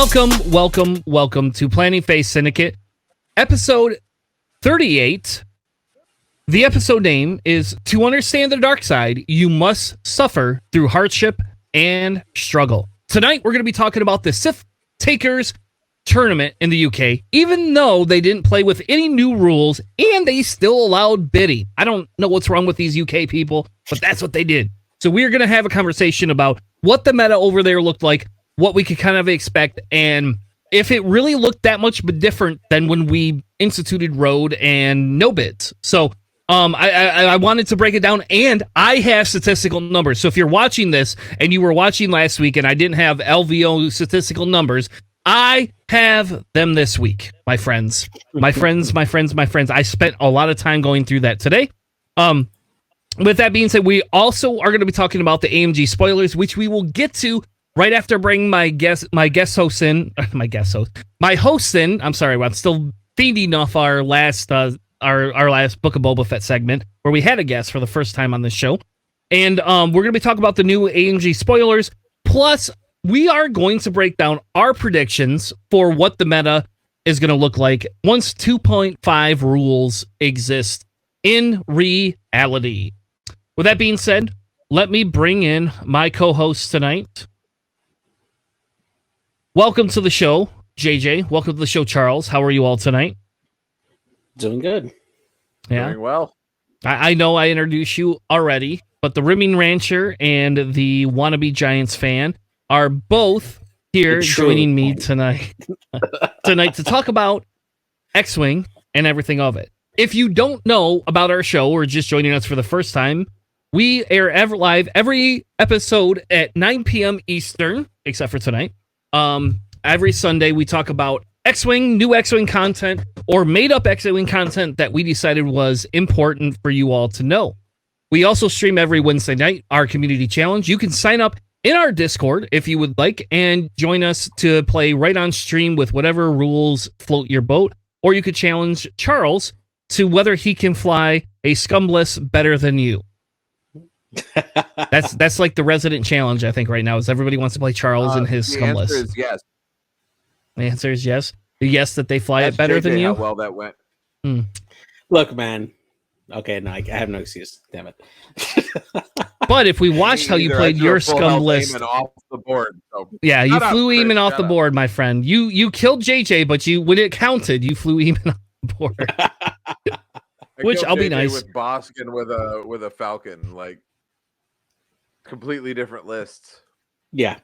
Welcome to Planning Phase Syndicate, episode 38. The episode name is To Understand the Dark Side, You Must Suffer Through Hardship and Struggle. Tonight, we're going to be talking about the Sith Takers tournament in the UK, even though they didn't play with any new rules and they still allowed bidding. I don't know what's wrong with these UK people, but that's what they did. So we're going to have a conversation about what the meta over there looked like, what we could kind of expect, and if it really looked that much different than when we instituted road and no bids. So I wanted to break it down, and I have statistical numbers. So if you're watching this and you were watching last week and I didn't have LVO statistical numbers, I have them this week, my friends. My friends. I spent a lot of time going through that today. With that being said, we also are going to be talking about the AMG spoilers, which we will get to right after I bring my host in. I'm sorry, I'm still feeding off our last our last Book of Boba Fett segment where we had a guest for the first time on this show, and we're going to be talking about the new AMG spoilers. Plus, we are going to break down our predictions for what the meta is going to look like once 2.5 rules exist in reality. With that being said, let me bring in my co-host tonight. Welcome to the show, JJ. Welcome to the show, Charles. How are you all tonight? Doing good. Yeah. Doing well. I know I introduced you already, but the Rimming Rancher and the Wannabe Giants fan are both here joining me tonight to talk about X-Wing and everything of it. If you don't know about our show or just joining us for the first time, we air live every episode at 9 p.m. Eastern, except for tonight. Every Sunday we talk about X-Wing, new X-Wing content, or made-up X-Wing content that we decided was important for you all to know. We also stream every Wednesday night, our community challenge. You can sign up in our Discord if you would like and join us to play right on stream with whatever rules float your boat, or you could challenge Charles to whether he can fly a scumless better than you. That's like the resident challenge, I think, right now, is everybody wants to play Charles and his scumless. The answer is yes. The answer is yes. Yes, that they fly it better than you. How well that went. Look, man. Okay, no, I have no excuse. Damn it. But if we watched how you played your scumless, off the board. So yeah, you flew Eamon off the board, my friend. You killed JJ, but when it counted, you flew Eamon off the board. Which I'll be nice with Boskin with a Falcon, like completely different lists. Yeah.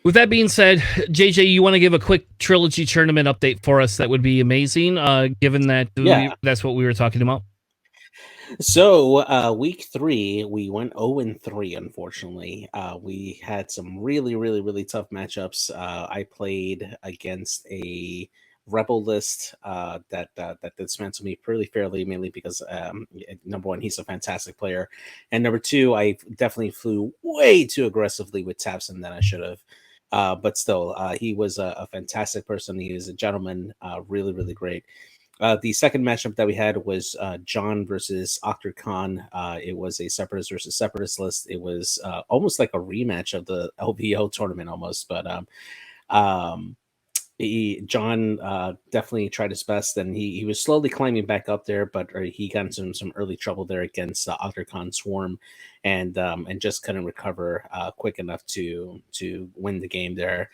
With that being said, JJ, you want to give a quick Trilogy tournament update for us? That would be amazing, given that that's what we were talking about. So, week 3, we went 0-3, unfortunately. We had some really, really, really tough matchups. I played against a Rebel list that dismantled me pretty fairly, mainly because, number one, he's a fantastic player. And number two, I definitely flew way too aggressively with Tabson than I should have. But still, he was a fantastic person. He was a gentleman, really, really great. The second matchup that we had was John versus Octor Khan. It was a Separatist versus Separatist list. It was almost like a rematch of the LVO tournament almost. But John definitely tried his best, and he was slowly climbing back up there, but he got into some early trouble there against Octor Khan Swarm, and just couldn't recover quick enough to win the game there.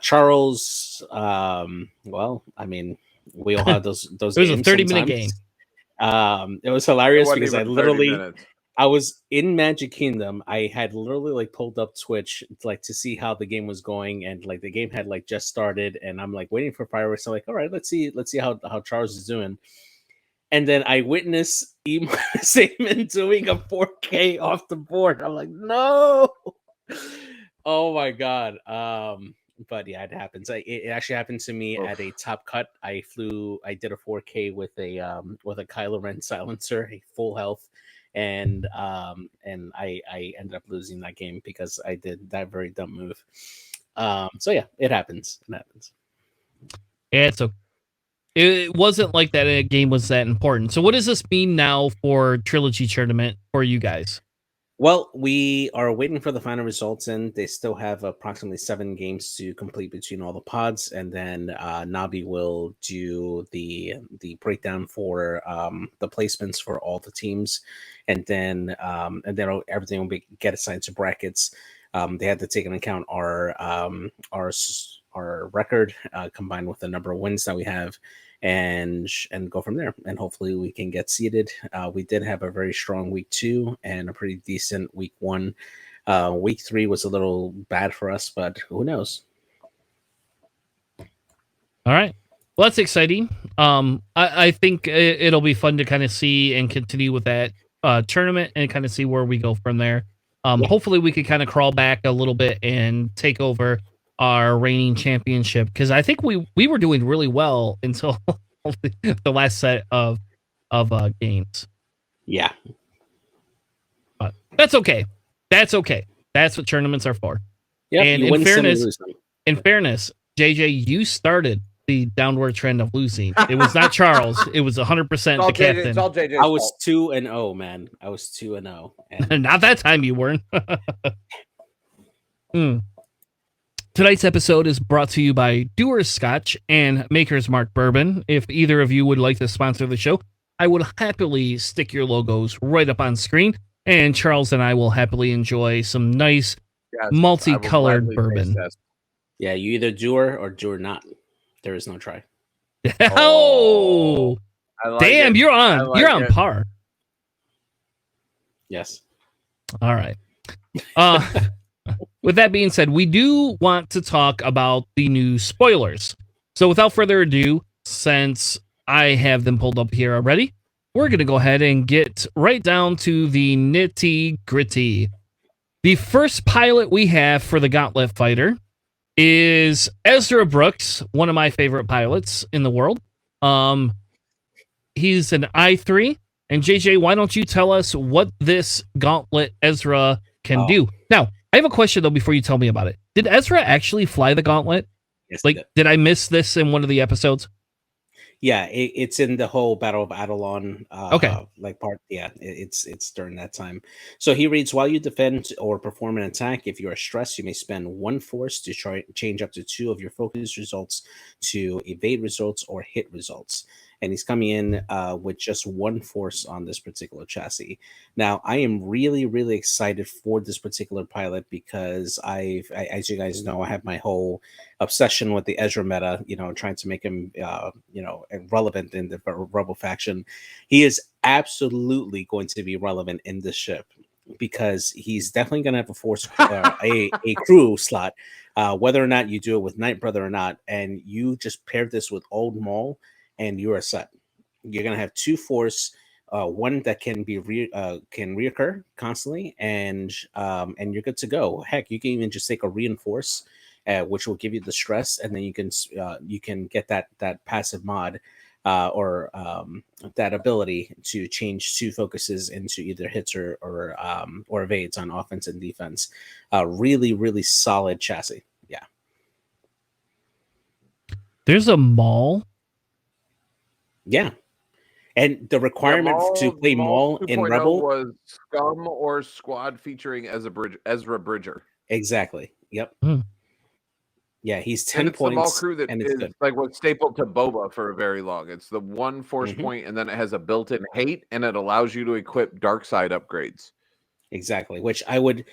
Charles, well, I mean, we all had those it was a 30-minute game. It was hilarious because I was in Magic Kingdom. I had literally like pulled up Twitch like to see how the game was going, and like the game had like just started, and I'm like waiting for fireworks. I'm like, all right, let's see how Charles is doing. And then I witnessed Simon doing a 4K off the board. I'm like, no. Oh my god. But yeah, it happens. It actually happened to me at a Top Cut. I did a 4K with a Kylo Ren silencer, a full health, and I ended up losing that game because I did that very dumb move. So yeah, it happens. Yeah, it's okay. It wasn't like that game was that important. So what does this mean now for Trilogy tournament for you guys? Well, we are waiting for the final results, and they still have approximately 7 games to complete between all the pods, and then Nabi will do the breakdown for the placements for all the teams, and then everything will get assigned to brackets. They had to take into account our record combined with the number of wins that we have, and go from there. And hopefully we can get seeded. We did have a very strong week 2 and a pretty decent week 1. Week 3 was a little bad for us, but who knows? All right. Well, that's exciting. I think it'll be fun to kind of see and continue with that tournament and kind of see where we go from there. Hopefully we could kind of crawl back a little bit and take over our reigning championship, because I think we were doing really well until the last set of games. Yeah, but that's okay. That's okay. That's what tournaments are for. Yeah. And in fairness, JJ, you started the downward trend of losing. It was not Charles. It was 100% the captain. It's all JJ's I was fault. 2-0, man. I was 2-0. Not that time you weren't. Tonight's episode is brought to you by Dewar's Scotch and Maker's Mark Bourbon. If either of you would like to sponsor the show, I would happily stick your logos right up on screen, and Charles and I will happily enjoy some nice multicolored bourbon. Yeah, you either Dewar or Dewar not. There is no try. Oh, like damn! It. You're on. Like you're on par. Yes. All right. With that being said, we do want to talk about the new spoilers. So without further ado, since I have them pulled up here already, we're going to go ahead and get right down to the nitty gritty. The first pilot we have for the Gauntlet Fighter is Ezra Brooks, one of my favorite pilots in the world. He's an I3. And JJ, why don't you tell us what this Gauntlet Ezra can do? Now, I have a question, though, before you tell me about it. Did Ezra actually fly the Gauntlet? Yes. Did I miss this in one of the episodes? Yeah, it's in the whole Battle of Adelon part. Yeah, it's during that time. So he reads, while you defend or perform an attack, if you are stressed, you may spend 1 force to change up to 2 of your focus results to evade results or hit results. And he's coming in with just 1 force on this particular chassis. Now, I am really, really excited for this particular pilot because as you guys know, I have my whole obsession with the Ezra meta, trying to make him, relevant in the Rebel faction. He is absolutely going to be relevant in this ship because he's definitely going to have a force, a crew slot, whether or not you do it with Night Brother or not. And you just pair this with Old Maul, and you are set. You're going to have 2 force, one that can reoccur constantly, and you're good to go. Heck, you can even just take a reinforce, which will give you the stress, and then you can get that passive mod or that ability to change 2 focuses into either hits or evades on offense and defense. Really, really solid chassis. Yeah. There's a Maul. Yeah. And the requirement to play Maul in Rebel was Scum or Squad featuring Ezra Bridger. Exactly. Yep. Yeah, he's 10 points. The Maul crew that is good. Like was stapled to Boba for very long. It's the 1 force point, and then it has a built-in hate, and it allows you to equip dark side upgrades. Exactly, which I would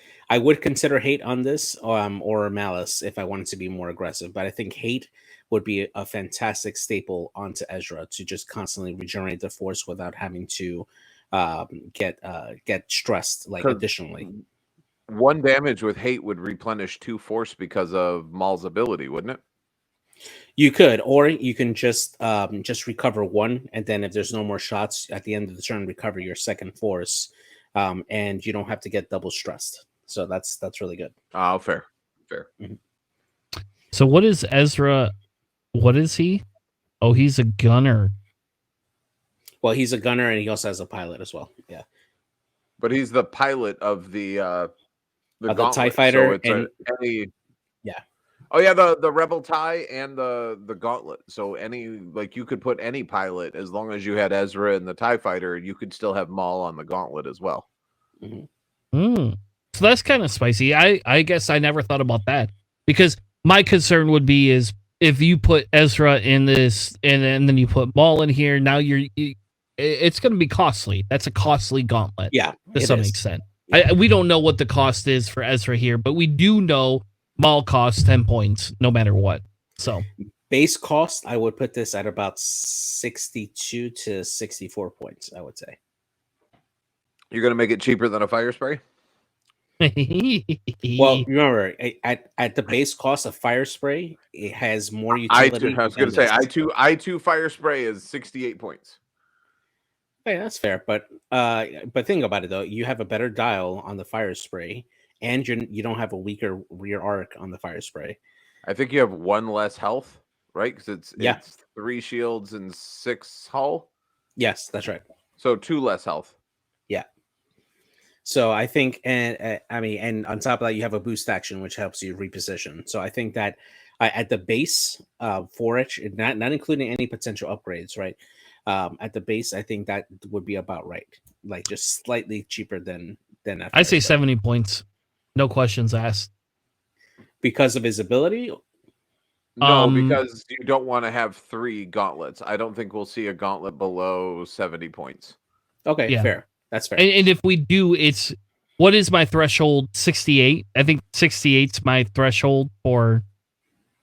consider hate on this, or malice if I wanted to be more aggressive. But I think hate would be a fantastic staple onto Ezra to just constantly regenerate the force without having to get stressed additionally. 1 damage with hate would replenish 2 force because of Maul's ability, wouldn't it? You could, or you can just recover 1, and then if there's no more shots at the end of the turn, recover your 2nd force, and you don't have to get double stressed. So that's really good. Oh, fair. Mm-hmm. So what is Ezra? What is he? Oh, he's a gunner. Well, he's a gunner, and he also has a pilot as well. Yeah, but he's the pilot of the TIE fighter. So yeah. Oh yeah, the Rebel TIE and the Gauntlet. So you could put any pilot as long as you had Ezra and the TIE fighter, you could still have Maul on the Gauntlet as well. Mm-hmm. So that's kind of spicy. I guess I never thought about that, because my concern would be is if you put Ezra in this and then you put Maul in here, now it's going to be costly. That's a costly gauntlet. Yeah, to some extent. Yeah. We don't know what the cost is for Ezra here, but we do know Maul costs 10 points no matter what. So base cost, I would put this at about 62 to 64 points, I would say. You're going to make it cheaper than a fire spray? Well, remember, at the base cost of fire spray, it has more utility. I was going to say, I2 fire spray is 68 points. Okay, that's fair, but think about it though. You have a better dial on the fire spray, and you don't have a weaker rear arc on the fire spray. I think you have one less health, right? Because it's 3 shields and 6 hull. Yes, that's right. So 2 less health. Yeah. So I think, and on top of that, you have a boost action which helps you reposition. So I think that at the base for it, not including any potential upgrades, right? At the base, I think that would be about right. Like just slightly cheaper than I say 70 points, no questions asked. Because of his ability? No, because you don't want to have 3 gauntlets. I don't think we'll see a gauntlet below 70 points. Okay, fair. That's fair. And if we do, what is my threshold? 68. I think 68's my threshold for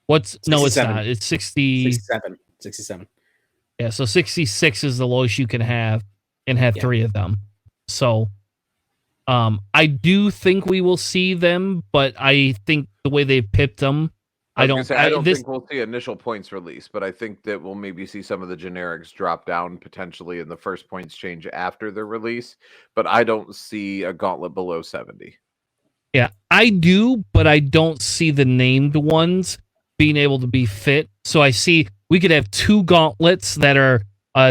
what's 67. No, it's not. It's 67. Yeah, so 66 is the lowest you can have and have 3 of them. So I do think we will see them, but I think the way they pipped them, I don't think we'll see initial points release, but I think that we'll maybe see some of the generics drop down potentially in the first points change after their release, but I don't see a gauntlet below 70. Yeah, I do, but I don't see the named ones being able to be fit. So I see we could have 2 gauntlets that are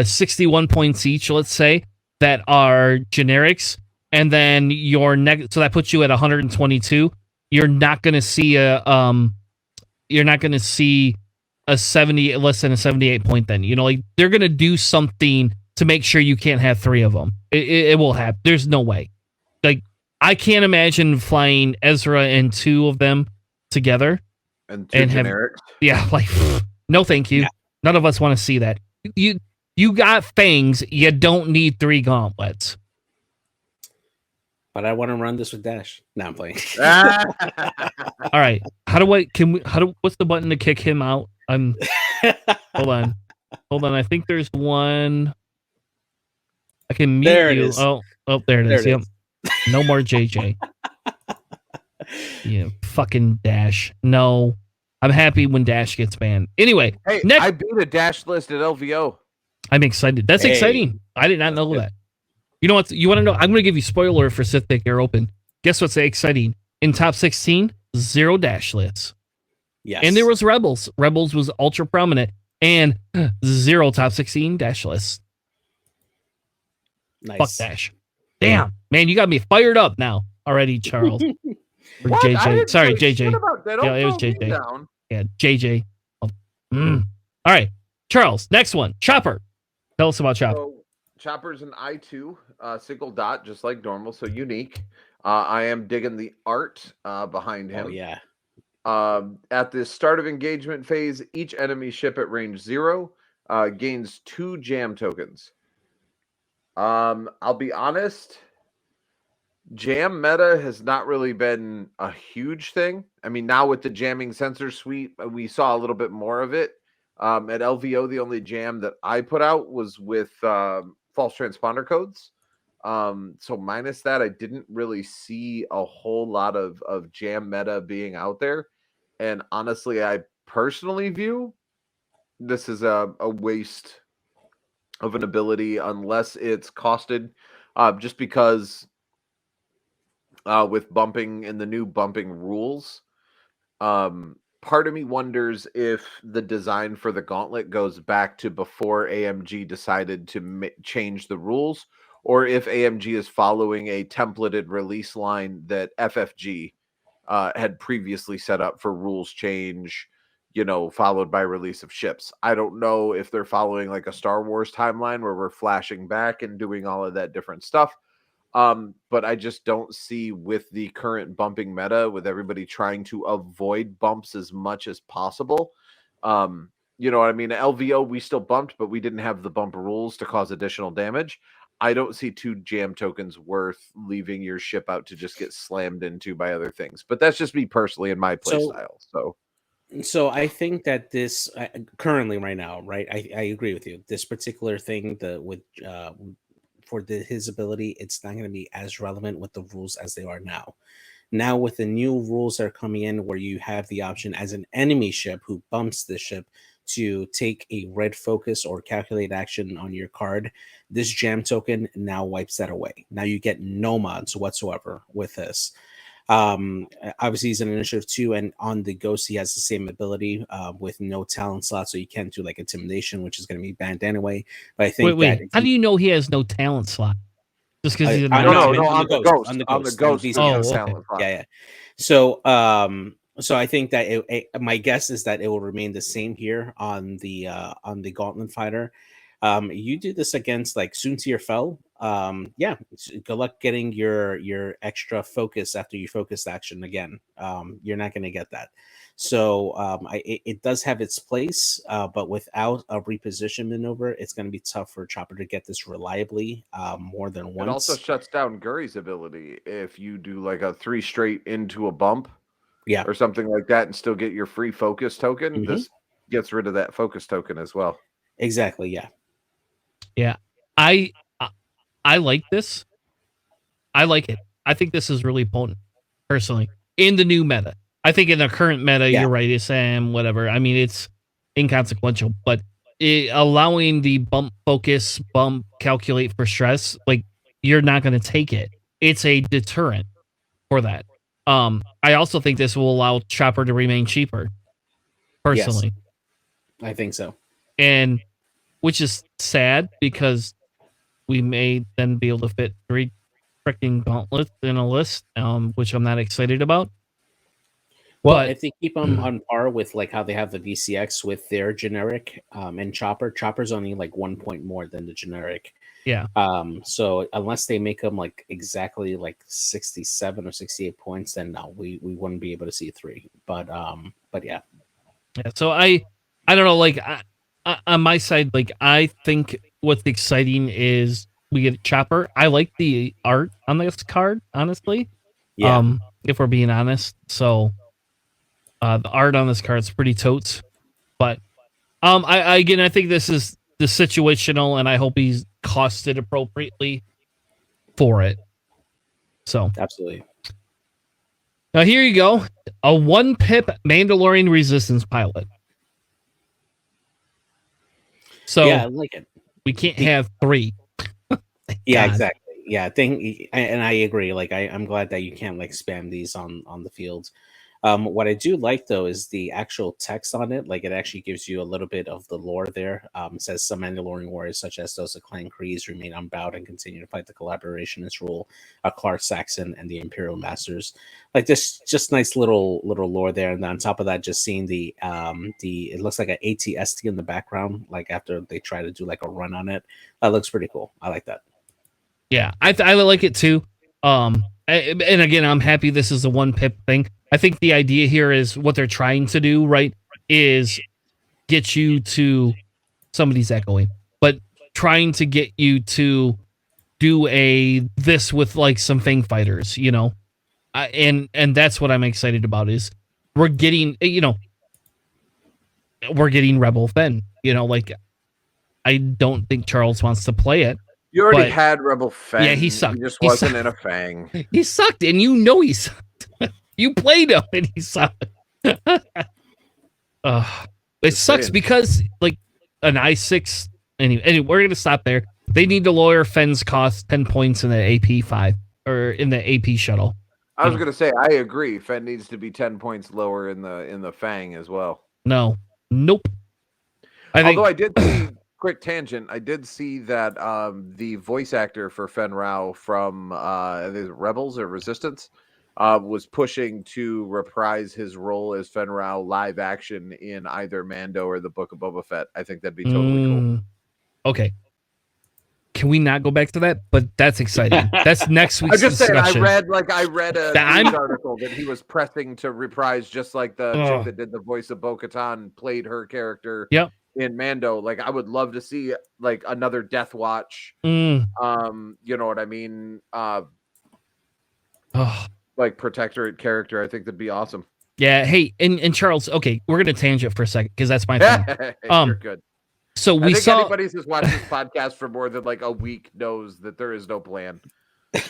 61 points each, let's say, that are generics, and then so that puts you at 122. You're not going to see a 70 less than a 78 point then. Like they're going to do something to make sure you can't have 3 of them. It will happen. There's no way. Like I can't imagine flying Ezra and 2 of them together and 2 generics. Like no thank you. Yeah. None of us want to see that. You got fangs, you don't need 3 gauntlets. But I want to run this with Dash. No, I'm playing. All right. What's the button to kick him out? Hold on. I think there's one. I can mute there you. Is. Oh, there it is. Yep. No more JJ. You fucking Dash. No. I'm happy when Dash gets banned. Anyway. Hey, I beat a Dash list at LVO. I'm excited. That's exciting. I did not know that. You know what? You want to know? I'm going to give you spoiler for Sith Taker Open. Guess what's exciting? In top 16, 0 Dash lists. Yes. And there was Rebels. Rebels was ultra prominent. And 0 top 16 Dash lists. Nice. Fuck Dash. Damn. Man, you got me fired up now already, Charles. Or JJ. Sorry, JJ. Yeah, it was JJ. Down. Yeah, JJ. Oh. All right. Charles, next one. Chopper. Tell us about Chopper. So, Chopper's an I2, single dot, just like normal, so unique. I am digging the art behind him. Oh, yeah. At the start of engagement phase, each enemy ship at range 0 gains 2 jam tokens. I'll be honest, jam meta has not really been a huge thing. I mean, now with the jamming sensor suite, we saw a little bit more of it. At LVO, the only jam that I put out was with false transponder codes. So minus that, I didn't really see a whole lot of jam meta being out there. And honestly, I personally view this is a waste of an ability unless it's costed, just because with bumping and the new bumping rules, part of me wonders if the design for the gauntlet goes back to before AMG decided to change the rules, or if AMG is following a templated release line that FFG had previously set up for rules change, followed by release of ships. I don't know if they're following like a Star Wars timeline where we're flashing back and doing all of that different stuff. But I just don't see, with the current bumping meta, with everybody trying to avoid bumps as much as possible. You know what I mean? LVO, we still bumped, but we didn't have the bump rules to cause additional damage. I don't see 2 jam tokens worth leaving your ship out to just get slammed into by other things. But that's just me personally in my playstyle. So I think that this currently right now, right? I agree with you. This particular thing, for his ability, it's not going to be as relevant with the rules as they are now. Now, with the new rules that are coming in, where you have the option as an enemy ship who bumps the ship to take a red focus or calculate action on your card, this jam token now wipes that away. Now you get no mods whatsoever with this. Obviously he's an initiative 2, and on the ghost he has the same ability with no talent slot, so you can't do like intimidation, which is going to be banned anyway. But I think wait, how do you know he has no talent slot? Just because he's on the ghost. Okay. Yeah. So so I think that my guess is that it will remain the same here on the Gauntlet Fighter. You do this against like Soontir Fell. Yeah, good luck getting your extra focus after you focus action again. You're not going to get that. So it does have its place, but without a reposition maneuver, it's going to be tough for Chopper to get this reliably more than once. It also shuts down Guri's ability if you do like a 3 straight into a bump, or something like that, and still get your free focus token. Mm-hmm. This gets rid of that focus token as well. Exactly. Yeah. I like this. I like it. I think this is really potent, personally, in the new meta. I think in the current meta, you're right, it's whatever. I mean, it's inconsequential, but allowing the bump focus, bump calculate for stress, like, you're not going to take it. It's a deterrent for that. I also think this will allow Chopper to remain cheaper, personally. Yes, I think so. And which is sad, because we may then be able to fit 3 freaking gauntlets in a list, which I'm not excited about. Well, but if they keep them on par with like how they have the VCX with their generic and Chopper's only like 1 point more than the generic. Yeah. So unless they make them like exactly like 67 or 68 points, then no, we wouldn't be able to see 3. But yeah. Yeah. So I don't know. Like on my side, like I think what's exciting is we get Chopper. I like the art on this card, honestly. Yeah. If we're being honest, so the art on this card is pretty totes. But I think this is the situational, and I hope he's costed appropriately for it. So absolutely. Now here you go, a 1-pip Mandalorian Resistance pilot. So yeah, I like it. We can't have 3. Yeah, exactly. Yeah, and I agree. Like I'm glad that you can't like spam these on the field. What I do like though is the actual text on it. Like it actually gives you a little bit of the lore there. It says some Mandalorian warriors, such as those of Clan Kreese, remain unbowed and continue to fight the collaborationist rule, Clark Saxon and the Imperial Masters. Like this, just nice little lore there. And then on top of that, just seeing the it looks like an ATST in the background. Like after they try to do like a run on it, that looks pretty cool. I like that. Yeah, I like it too. And again, I'm happy this is a 1-pip thing. I think the idea here is what they're trying to do, right, is get you to, somebody's echoing, but trying to get you to do this with like some Fang fighters, you know, and that's what I'm excited about is we're getting Rebel Fenn, you know, like I don't think Charles wants to play it. You already had Rebel Fenn. Yeah, he sucked. He just wasn't in a Fang. He sucked, and you know he sucked. You played him, and he sucked. It sucks because, like, an I6... Anyway, we're going to stop there. They need to lower Fenn's cost 10 points in the AP5, or in the AP shuttle. I was going to say, I agree. Fenn needs to be 10 points lower in the Fang as well. Nope. Although I did see... Quick tangent. I did see that the voice actor for Fenn Rau from the Rebels or Resistance was pushing to reprise his role as Fenn Rau live action in either Mando or the Book of Boba Fett. I think that'd be totally cool. Okay. can we not go back to that? But that's exciting. That's next week's I'm just discussion. saying, I read a news article that he was pressing to reprise, just like the chick that did the voice of Bo-Katan played her character in Mando. Like, I would love to see like another Death Watch. You know what I mean? Like Protectorate character. I think that'd be awesome. Yeah. Hey, and Charles, okay, we're gonna tangent for a second because that's my thing. You're good. So we saw anybody who's watched this podcast for more than like a week knows that there is no plan.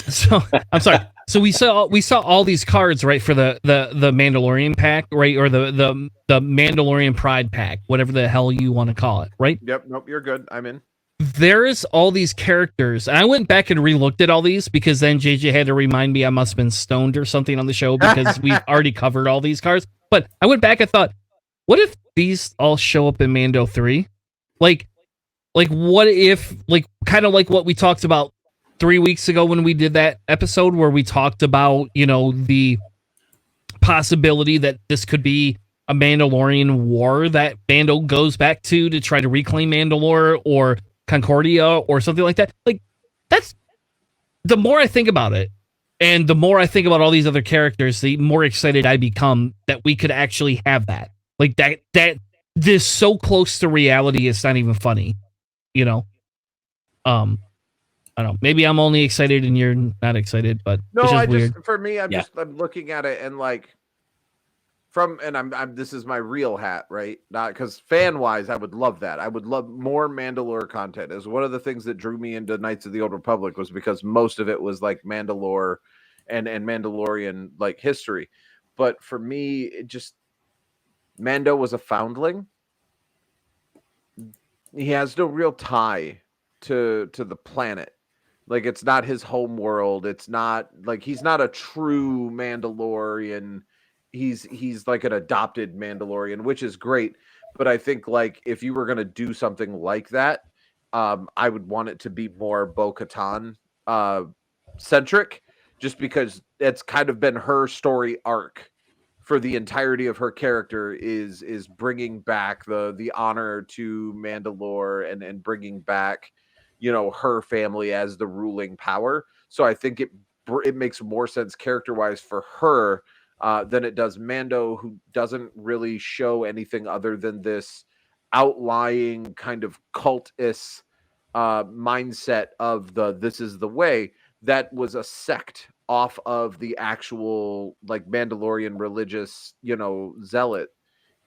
So I'm sorry. So we saw all these cards, right, for the Mandalorian pack, right, or the Mandalorian Pride pack, whatever the hell you want to call it, right? Yep. Nope. You're good. I'm in. There's all these characters, and I went back and re-looked at all these because then JJ had to remind me I must have been stoned or something on the show because we've already covered all these cards. But I went back and thought, what if these all show up in Mando 3? Like what if, like, kind of like what we talked about 3 weeks ago when we did that episode where we talked about, you know, the possibility that this could be a Mandalorian war that Mando goes back to try to reclaim Mandalore or Concordia or something like that. Like, that's, the more I think about it and the more I think about all these other characters, the more excited I become that we could actually have that. Like, that this so close to reality, it's not even funny, you know? I don't know. Maybe I'm only excited and you're not excited, but no, it's just I weird. just, for me, I'm looking at it and like, I'm this is my real hat, right? Not because fan wise, I would love that. I would love more Mandalore content. As one of the things that drew me into Knights of the Old Republic was because most of it was like Mandalore and Mandalorian like history. But for me, it just, Mando was a foundling. He has no real tie to the planet. Like, it's not his home world. It's not like, he's not a true Mandalorian. He's like an adopted Mandalorian, which is great. But I think, like, if you were going to do something like that, I would want it to be more Bo-Katan centric, just because it's kind of been her story arc for the entirety of her character is bringing back the honor to Mandalore and bringing back, you know, her family as the ruling power. So I think it makes more sense character-wise for her than it does Mando, who doesn't really show anything other than this outlying kind of cultist mindset of this is the way. That was a sect off of the actual like Mandalorian religious, you know, zealot.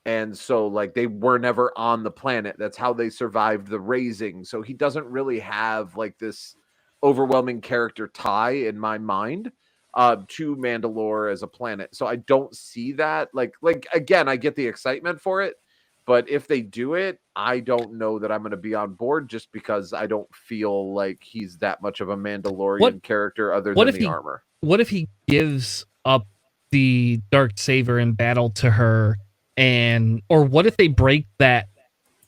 And so like they were never on the planet. That's how they survived the raising. So he doesn't really have like this overwhelming character tie in my mind to Mandalore as a planet. So I don't see that. Like again, I get the excitement for it, but if they do it, I don't know that I'm going to be on board just because I don't feel like he's that much of a Mandalorian character other than the armor. What if he gives up the Darksaber in battle to her, or what if they break that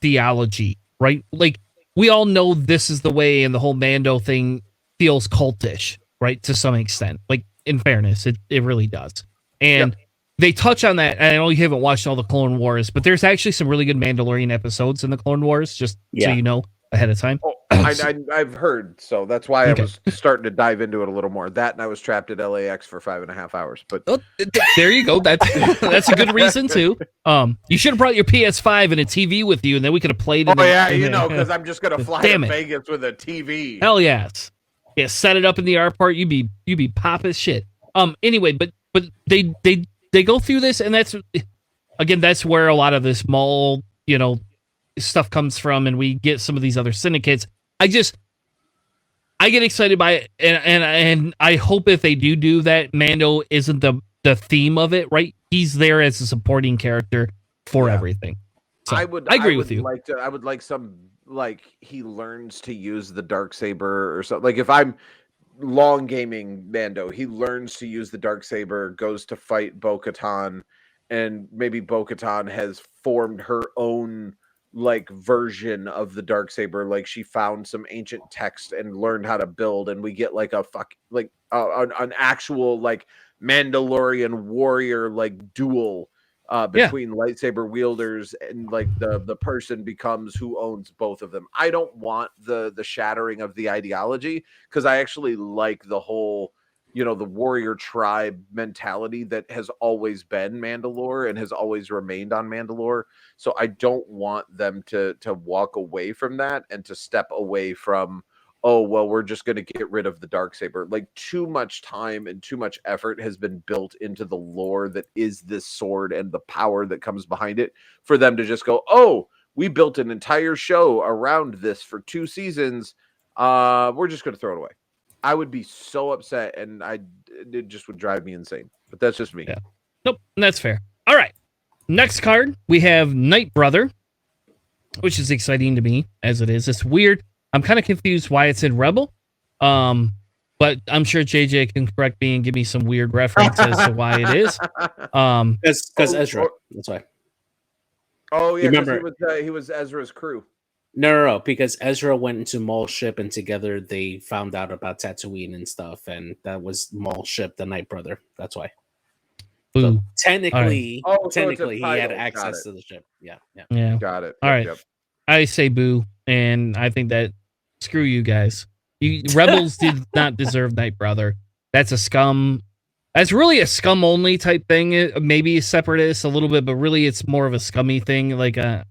theology, right? Like, we all know this is the way, and the whole Mando thing feels cultish, right? To some extent. Like, in fairness, it really does. And they touch on that. And I know you haven't watched all the Clone Wars, but there's actually some really good Mandalorian episodes in the Clone Wars, just so you know ahead of time. Oh, I've heard, so that's why I was starting to dive into it a little more. That, and I was trapped at LAX for 5.5 hours. But there you go. That's a good reason too. You should have brought your PS5 and a TV with you, and then we could have played. Because I'm just gonna fly to Vegas with a TV. Hell yes. Yeah, set it up in the airport. You be pop as shit. Anyway, but they go through this, and that's where a lot of this Maul, you know, stuff comes from, and we get some of these other syndicates. I get excited by it, and I hope if they do that, Mando isn't the theme of it, right? He's there as a supporting character for everything. So, I agree with you. I would like some, like, he learns to use the Darksaber or something. Like, if I'm long gaming Mando, he learns to use the Darksaber, goes to fight Bo-Katan, and maybe Bo-Katan has formed her own like version of the Darksaber. Like, she found some ancient text and learned how to build, and we get like an actual like Mandalorian warrior like duel between lightsaber wielders, and like the person becomes who owns both of them. I don't want the shattering of the ideology, because I actually like the whole, the warrior tribe mentality that has always been Mandalore and has always remained on Mandalore. So I don't want them to walk away from that and to step away from, oh, well, we're just going to get rid of the Darksaber. Like, too much time and too much effort has been built into the lore that is this sword and the power that comes behind it, for them to just go, oh, we built an entire show around this for 2 seasons. We're just going to throw it away. I would be so upset, and it just would drive me insane. But that's just me. Yeah. Nope, that's fair. All right. Next card, we have Night Brother, which is exciting to me, as it is. It's weird. I'm kind of confused why it's in Rebel, but I'm sure JJ can correct me and give me some weird reference as to why it is. Because Ezra. That's why. Oh, yeah, because he was Ezra's crew. No, because Ezra went into Maul's ship, and together they found out about Tatooine and stuff, and that was Maul's ship, the Night Brother. That's why. So technically, he had access to the ship. Yeah. Got it. All right. Yep. I say boo, and I think that screw you guys. Rebels did not deserve Night Brother. That's a scum. That's really a scum only type thing. Maybe a separatist a little bit, but really it's more of a scummy thing. All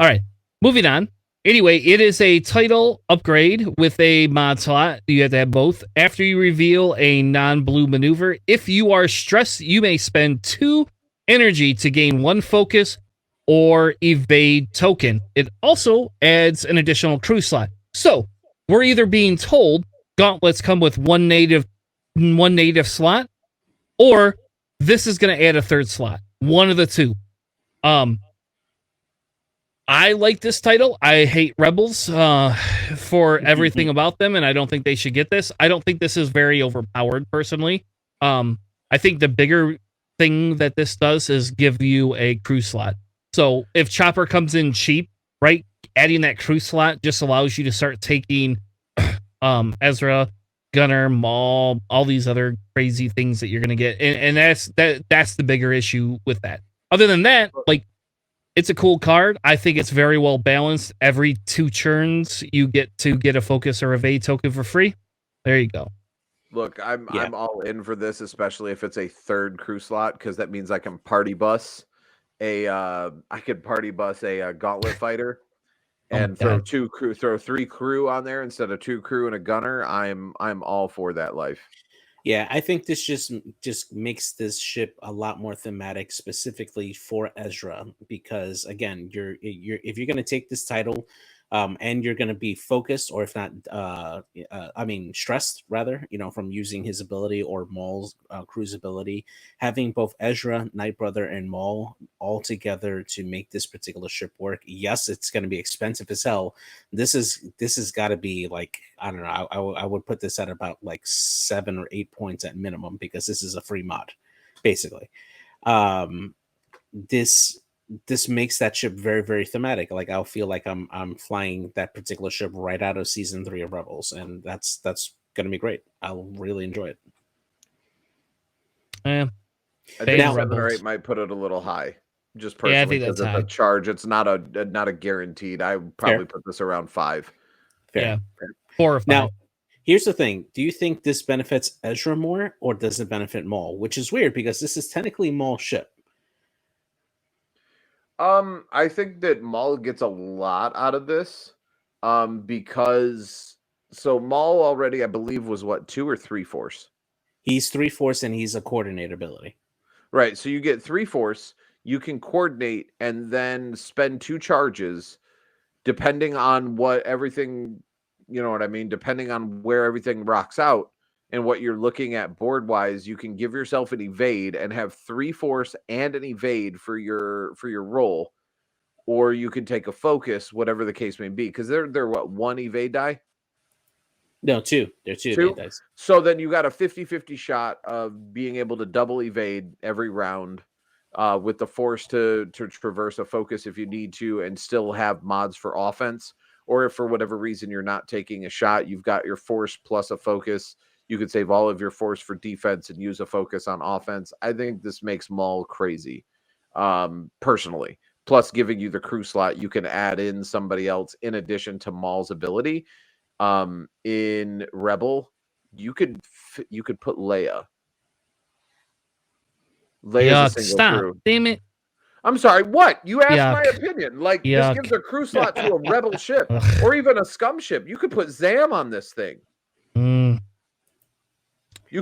right, moving on. Anyway, it is a title upgrade with a mod slot. You have to have both. After you reveal a non-blue maneuver, if you are stressed, you may spend 2 energy to gain 1 focus or evade token. It also adds an additional crew slot. So we're either being told gauntlets come with one native slot, or this is going to add a 3rd slot. One of the two. I like this title. I hate Rebels for everything about them, and I don't think they should get this. I don't think this is very overpowered, personally. I think the bigger thing that this does is give you a crew slot. So if Chopper comes in cheap, right, adding that crew slot just allows you to start taking Ezra, Gunner, Maul, all these other crazy things that you're going to get. And that's the bigger issue with that. Other than that, it's a cool card. I think it's very well balanced. Every 2 turns, you get to get a focus or evade token for free. There you go. Look, I'm all in for this, especially if it's a 3rd crew slot, because that means I can party bus a gauntlet fighter and throw 3 crew on there instead of 2 crew and a gunner. I'm all for that life. Yeah, I think this just makes this ship a lot more thematic, specifically for Ezra, because again, if you're going to take this title, and you're going to be focused, or if not, stressed rather, from using his ability or Maul's crew's ability, having both Ezra, Night Brother, and Maul all together to make this particular ship work. Yes, it's going to be expensive as hell. This has got to be I don't know. I would put this at about 7 or 8 points at minimum, because this is a free mod, basically. This makes that ship very, very thematic. I'll feel like I'm flying that particular ship right out of season 3 of Rebels, and that's gonna be great. I'll really enjoy it. I think 7 or 8 might put it a little high, just personally, because it's a charge. It's not a guaranteed. I would probably put this around 5. Fair. Yeah, 4 or 5. Now, here's the thing: do you think this benefits Ezra more, or does it benefit Maul? Which is weird, because this is technically Maul's ship. I think that Maul gets a lot out of this, because Maul already, I believe, was 2 or 3 Force. He's 3 Force, and he's a coordinate ability. Right. So you get 3 Force, you can coordinate, and then spend 2 charges, depending on what everything, depending on where everything rocks out. And what you're looking at board wise, you can give yourself an evade and have 3 Force and an evade for your roll, or you can take a focus, whatever the case may be, because they're 1 evade die? No, 2. They're 2 evade dice. So then you got a 50-50 shot of being able to double evade every round, with the Force to traverse a focus if you need to, and still have mods for offense. Or if for whatever reason you're not taking a shot, you've got your Force plus a focus. You could save all of your Force for defense and use a focus on offense. I think this makes Maul crazy. personally. Plus, giving you the crew slot, you can add in somebody else in addition to Maul's ability. In Rebel, you could put Leia. Leia's a single crew. Damn it. I'm sorry, what? You asked my opinion. Like, this gives a crew slot to a Rebel ship or even a Scum ship. You could put Zam on this thing. You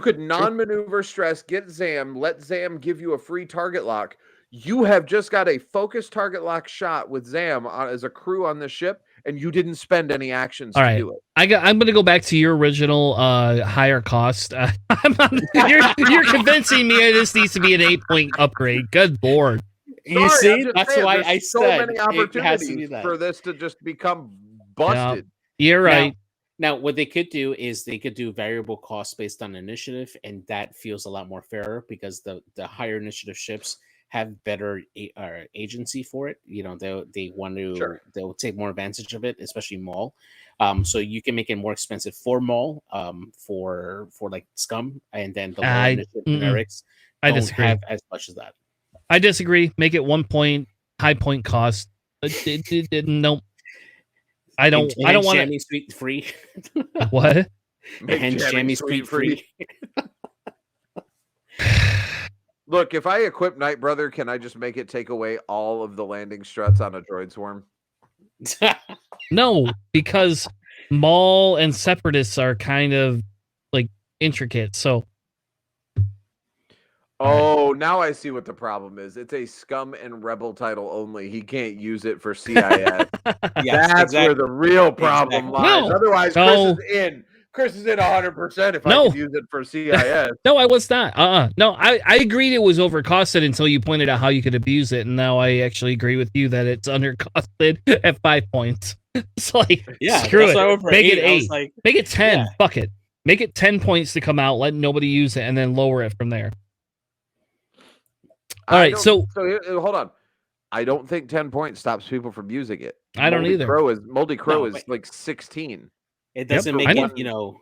could non-maneuver stress, get Zam, let Zam give you a free target lock. You have just got a focused target lock shot with Zam as a crew on the ship, and you didn't spend any actions to do it. I'm going to go back to your original higher cost. You're convincing me this needs to be an 8-point upgrade. Good Lord. You see, that's why I so said many opportunities for this to just become busted. Yeah, you're right. Now, what they could do is they could do variable costs based on initiative, and that feels a lot more fairer because the higher initiative ships have better agency for it. You know, they want to they'll take more advantage of it, especially Maul. So you can make it more expensive for Maul, for like Scum, and then the lower initiative generics don't have as much as that. I disagree. Make it 1 point, high point cost. No, I don't want Jammy Suite free. What? And Jammy Suite free. Look, if I equip Night Brother, can I just make it take away all of the landing struts on a droid swarm? No, because Maul and Separatists are kind of like intricate. So. Oh, now I see what the problem is. It's a Scum and Rebel title only. He can't use it for CIS. That's where the real problem lies. No, Otherwise, Chris is in. Chris is in 100% if I could use it for CIS. No, I was not. No, I agreed it was overcosted until you pointed out how you could abuse it, and now I actually agree with you that it's undercosted at 5 points. It's like, screw it. Make it 8. Like, make it 10. Yeah. Fuck it. Make it 10 points to come out, let nobody use it, and then lower it from there. All right, so hold on. I don't think 10 points stops people from using it. I don't either. Moldy Crow is like 16. It doesn't make it, you know,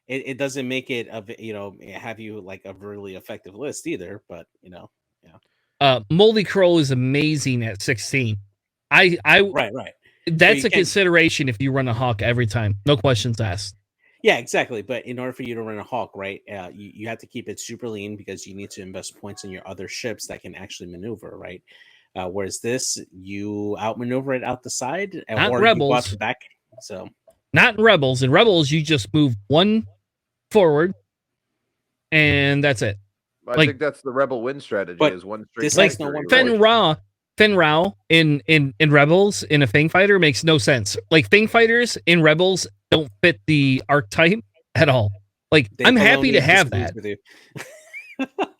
it doesn't make it have you like a really effective list either, but you know, Moldy Crow is amazing at 16. Right. That's a consideration if you run a Hawk every time. No questions asked. Yeah, exactly. But in order for you to run a Hawk, right, you have to keep it super lean because you need to invest points in your other ships that can actually maneuver, right? Whereas this, you outmaneuver it out the side, or Rebels. You go out the back. So not in Rebels. In Rebels, you just move one forward, and that's it. I think that's the Rebel win strategy. Is one straight. Like Fenn Rau in Rebels in a Fang Fighter makes no sense. Like Fang Fighters in Rebels don't fit the archetype at all. Like I'm happy to have that.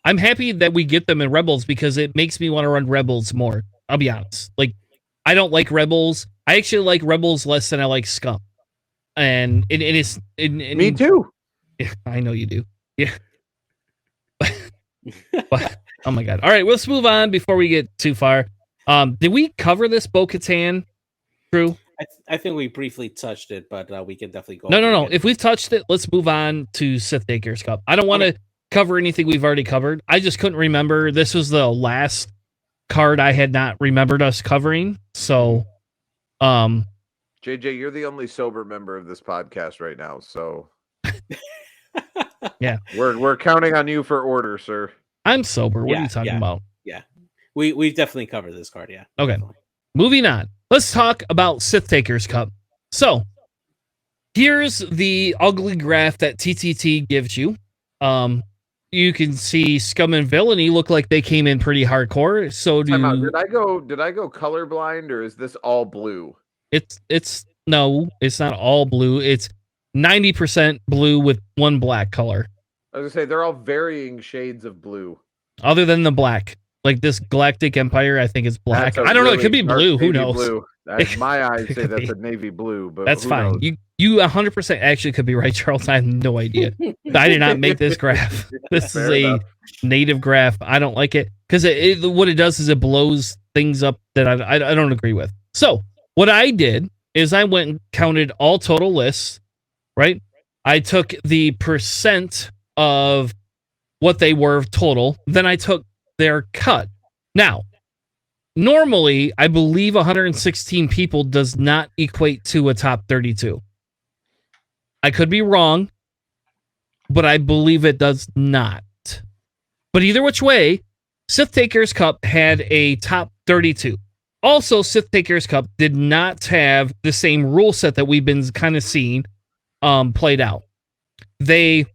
I'm happy that we get them in Rebels because it makes me want to run Rebels more. I'll be honest. Like I don't like Rebels. I actually like Rebels less than I like Scum. And it is me too. Yeah, I know you do. Yeah. But, oh my god. All right, let's move on before we get too far. Did we cover this Bo-Katan crew? I think we briefly touched it, but we can definitely go. No. If we've touched it, let's move on to Sith Takers Cup. I don't want to cover anything we've already covered. I just couldn't remember. This was the last card I had not remembered us covering. So, JJ, you're the only sober member of this podcast right now. So, yeah, we're counting on you for order, sir. I'm sober. What are you talking about? Yeah, we've definitely covered this card. Yeah. Okay. Definitely. Moving on. Let's talk about Sith Takers Cup. So, here's the ugly graph that TTT gives you. You can see Scum and Villainy look like they came in pretty hardcore. So did I go colorblind, or is this all blue? No, it's not all blue. It's 90% blue with one black color. I was gonna say they're all varying shades of blue. Other than the black. Like this Galactic Empire, I think it's black. I don't know. It could be blue. Who knows? Blue. My eyes say that's a navy blue, but that's fine. Knows? You 100% actually could be right, Charles. I have no idea. I did not make this graph. This is a native graph. I don't like it because what it does is it blows things up that I don't agree with. So what I did is I went and counted all total lists. Right. I took the percent of what they were total. Then I took their cut. Now, normally, I believe 116 people does not equate to a top 32. I could be wrong, but I believe it does not. But either which way, Sith Takers Cup had a top 32. Also, Sith Takers Cup did not have the same rule set that we've been kind of seeing played out. They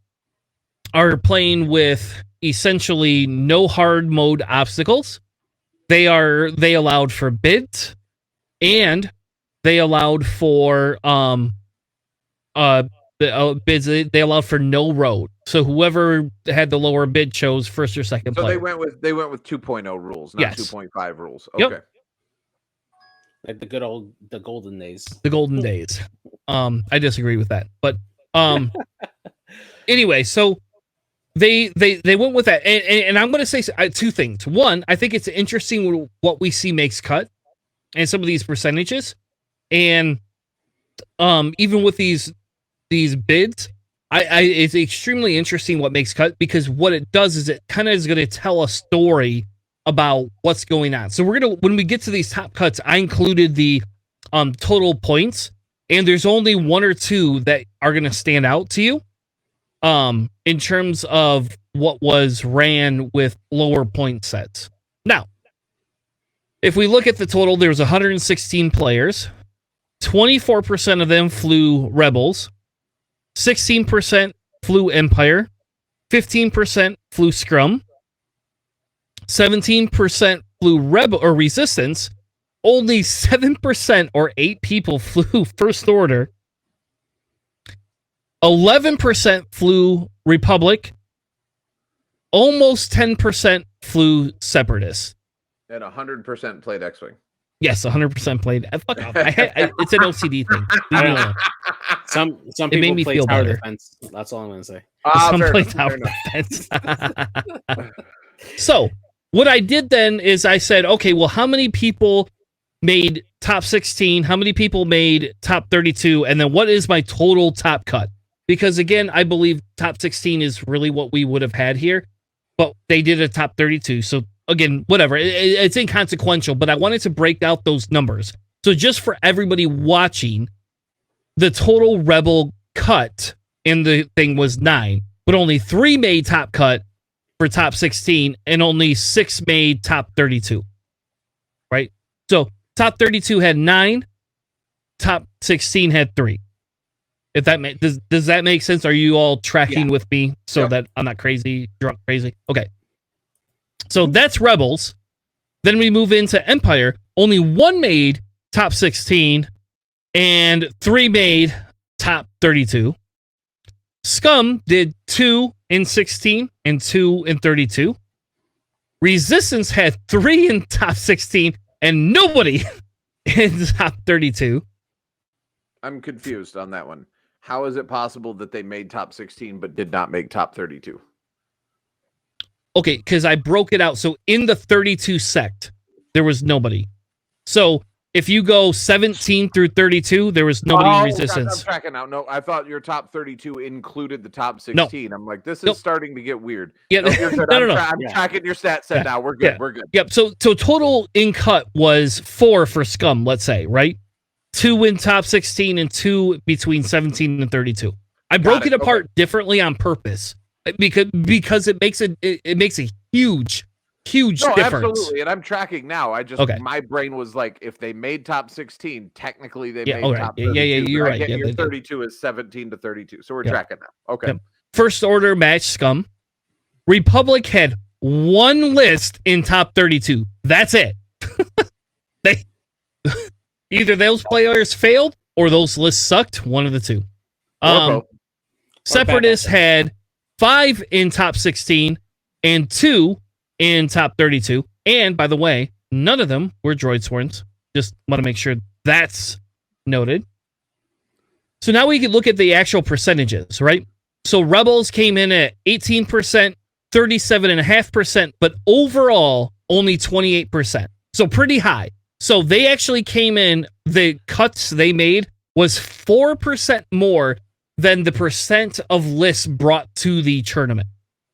are playing with essentially no hard mode obstacles. They allowed for bids, and they allowed for bids. They allowed for no road. So whoever had the lower bid chose first or second player. So they went with 2.0 rules, not 2.5 rules. Okay. Yep. Like the golden days. The golden days. I disagree with that, but anyway, so they went with that, and I'm going to say two things. One, I think it's interesting what we see makes cut, and some of these percentages, and even with these bids, it's extremely interesting what makes cut, because what it does is it kind of is going to tell a story about what's going on. So when we get to these top cuts, I included the total points, and there's only one or two that are going to stand out to you in terms of what was ran with lower point sets. Now, if we look at the total, there's 116 players. 24% of them flew Rebels. 16% flew Empire. 15% flew Scrum. 17% flew Rebel or Resistance. Only 7% or 8 people flew First Order. 11% flew Republic. Almost 10% flew Separatist. And 100% played X-Wing. Yes, 100% played. Fuck off. It's an OCD thing. Some people it made me play feel tower better. defense. That's all I'm going to say. Some play tower defense. So, what I did then is I said, okay, well, how many people made top 16? How many people made top 32? And then what is my total top cut? Because again, I believe top 16 is really what we would have had here, but they did a top 32. So again, whatever, it's inconsequential, but I wanted to break out those numbers. So just for everybody watching, the total Rebel cut in the thing was 9, but only 3 made top cut for top 16, and only 6 made top 32. Right? So top 32 had 9, top 16 had 3. If that does that make sense? Are you all tracking with me so that I'm not crazy, drunk crazy? Okay. So that's Rebels. Then we move into Empire. Only 1 made top 16 and 3 made top 32. Scum did 2 in 16 and 2 in 32. Resistance had 3 in top 16 and nobody in top 32. I'm confused on that one. How is it possible that they made top 16 but did not make top 32? Okay, because I broke it out. So in the 32 sect, there was nobody. So if you go 17 through 32, there was nobody in Resistance. I'm tracking out. No, I thought your top 32 included the top 16. No. I'm like, this is starting to get weird. Yeah, no, you're good. I'm tracking your stat set now. We're good. We're good. Yep. So total in cut was 4 for Scum, let's say, right? 2 in top 16 and 2 between 17 and 32. I broke it apart differently on purpose because it makes a huge difference. Absolutely, and I'm tracking now. I just my brain was like, if they made top 16, technically they made top 32. Yeah, you're right. Your 32 is 17 to 32, so we're tracking now. Okay. First Order match Scum. Republic had 1 list in top 32. That's it. They either those players failed or those lists sucked. One of the two. Separatists had 5 in top 16 and 2 in top 32. And by the way, none of them were droid sworns. Just want to make sure that's noted. So now we can look at the actual percentages, right? So Rebels came in at 18%, 37.5%, but overall only 28%. So pretty high. So they actually came in, the cuts they made was 4% more than the percent of lists brought to the tournament.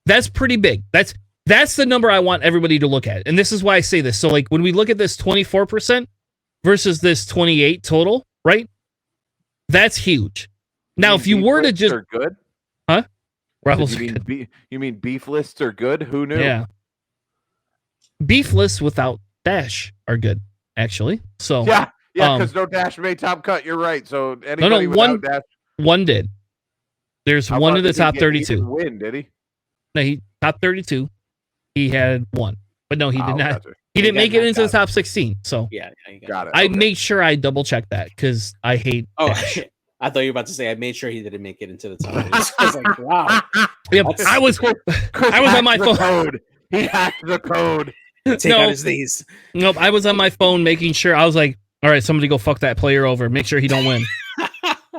That's pretty big. That's the number I want everybody to look at. And this is why I say this. So, like, when we look at this 24% versus this 28 total, right? That's huge. Now, if you were to just... Are good? Huh? Rebels you mean beef lists are good? Who knew? Yeah. Beef lists without dash are good, actually. So yeah, because no dash made top cut. You're right. So anybody without dash... one did. There's one of the top 32. He didn't win, did he? No, he top 32. He had one, but no, he did not. Gotcha. He didn't make it into the top 16. So yeah, got it. I made sure I double checked that because I hate. Oh, I thought you were about to say I made sure he didn't make it into the top. I was like, wow. Yep, I was on my phone. Code. He hacked the code. Take out his knees. Nope, I was on my phone making sure. I was like, all right, somebody go fuck that player over. Make sure he don't win.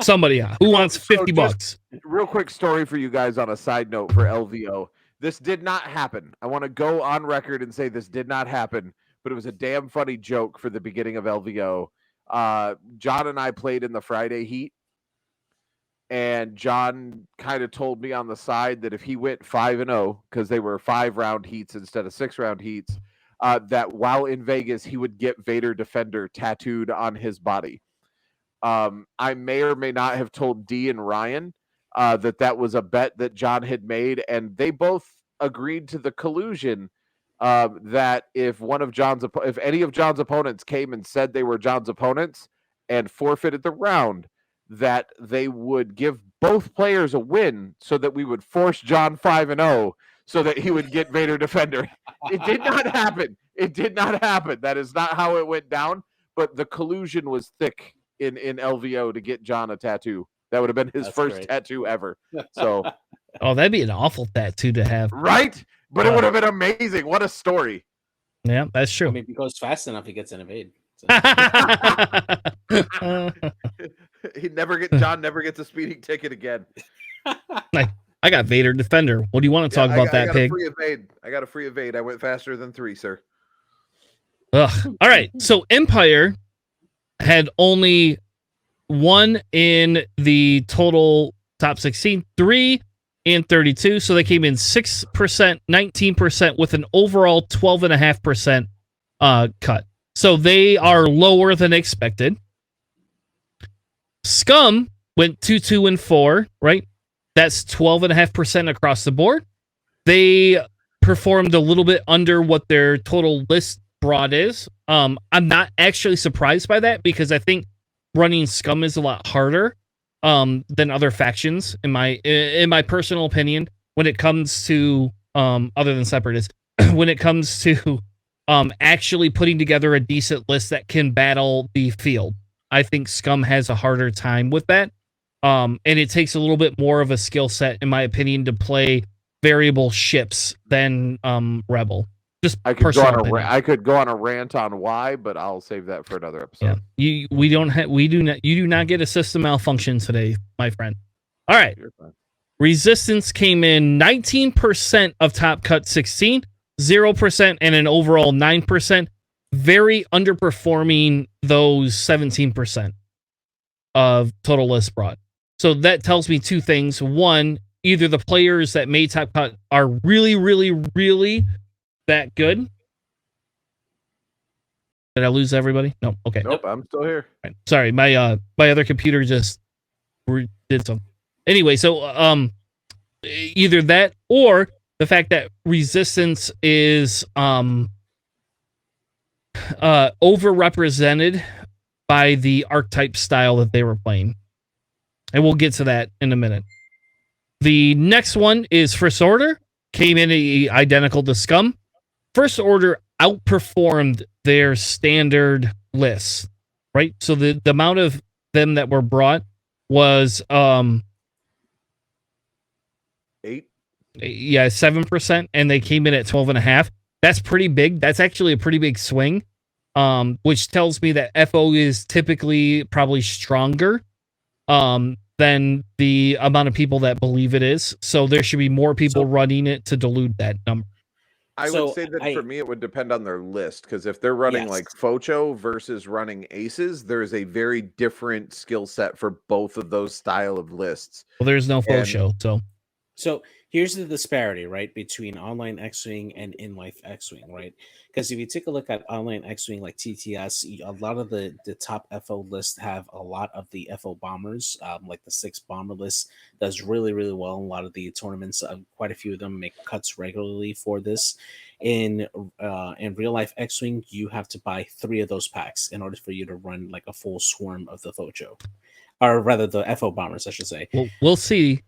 Somebody, who wants $50? Real quick story for you guys on a side note for LVO. This did not happen. I want to go on record and say this did not happen, but it was a damn funny joke for the beginning of LVO. John and I played in the Friday heat, and John kind of told me on the side that if he went 5-0, because they were 5-round heats instead of 6-round heats, that while in Vegas, he would get Vader Defender tattooed on his body. I may or may not have told Dee and Ryan that was a bet that John had made, and they both agreed to the collusion that if any of John's opponents came and said they were John's opponents and forfeited the round, that they would give both players a win so that we would force John 5-0 so that he would get Vader Defender. It did not happen. It did not happen. That is not how it went down, but the collusion was thick in LVO to get John a tattoo. That would have been his first tattoo ever. So, oh, that'd be an awful tattoo to have. Right? But it would have been amazing. What a story. Yeah, that's true. I mean, if he goes fast enough, he gets an evade. So. John never gets a speeding ticket again. I got Vader Defender. What do you want to talk about that, pig? I got a free evade. I went faster than 3, sir. Ugh. All right. So Empire had only 1 in the total top 16, 3 and 32. So they came in 6%, 19% with an overall 12.5% cut. So they are lower than expected. Scum went 2, and 4, right? That's 12.5% across the board. They performed a little bit under what their total list broad is. I'm not actually surprised by that because I think running Scum is a lot harder than other factions in my personal opinion when it comes to other than Separatist when it comes to actually putting together a decent list that can battle the field. I think Scum has a harder time with that. And it takes a little bit more of a skill set, in my opinion, to play variable ships than Rebel. Just I could go on a rant on why, but I'll save that for another episode. Yeah. You do not get a system malfunction today, my friend. All right. Resistance came in 19% of top cut 16, 0% and an overall 9%. Very underperforming those 17% of total list brought. So that tells me 2 things. One, either the players that made top cut are really, really, really that good. Did I lose everybody? No. Okay. Nope. I'm still here. Right. Sorry, my other computer just did something. Anyway, so either that or the fact that resistance is overrepresented by the archetype style that they were playing. And we'll get to that in a minute. The next one is First Order. Came in identical to Scum. First Order outperformed their standard lists, right? So the amount of them that were brought was 8. Yeah, 7%, and they came in at 12.5. That's pretty big. That's actually a pretty big swing. Which tells me that FO is typically probably stronger than the amount of people that believe it is. So there should be more people running it to dilute that number. I would say that for me, it would depend on their list, because if they're running like Focho versus running Aces, there's a very different skill set for both of those style of lists. Well, there's no Focho, so here's the disparity, right, between online X-Wing and in-life X-Wing, right? Because if you take a look at online X-Wing like TTS, a lot of the top FO lists have a lot of the FO bombers, like the 6 bomber list does really, really well in a lot of the tournaments. Quite a few of them make cuts regularly for this. In real life X-Wing, you have to buy 3 of those packs in order for you to run like a full swarm of the Focho. Or rather, the FO bombers, I should say. Well, we'll see.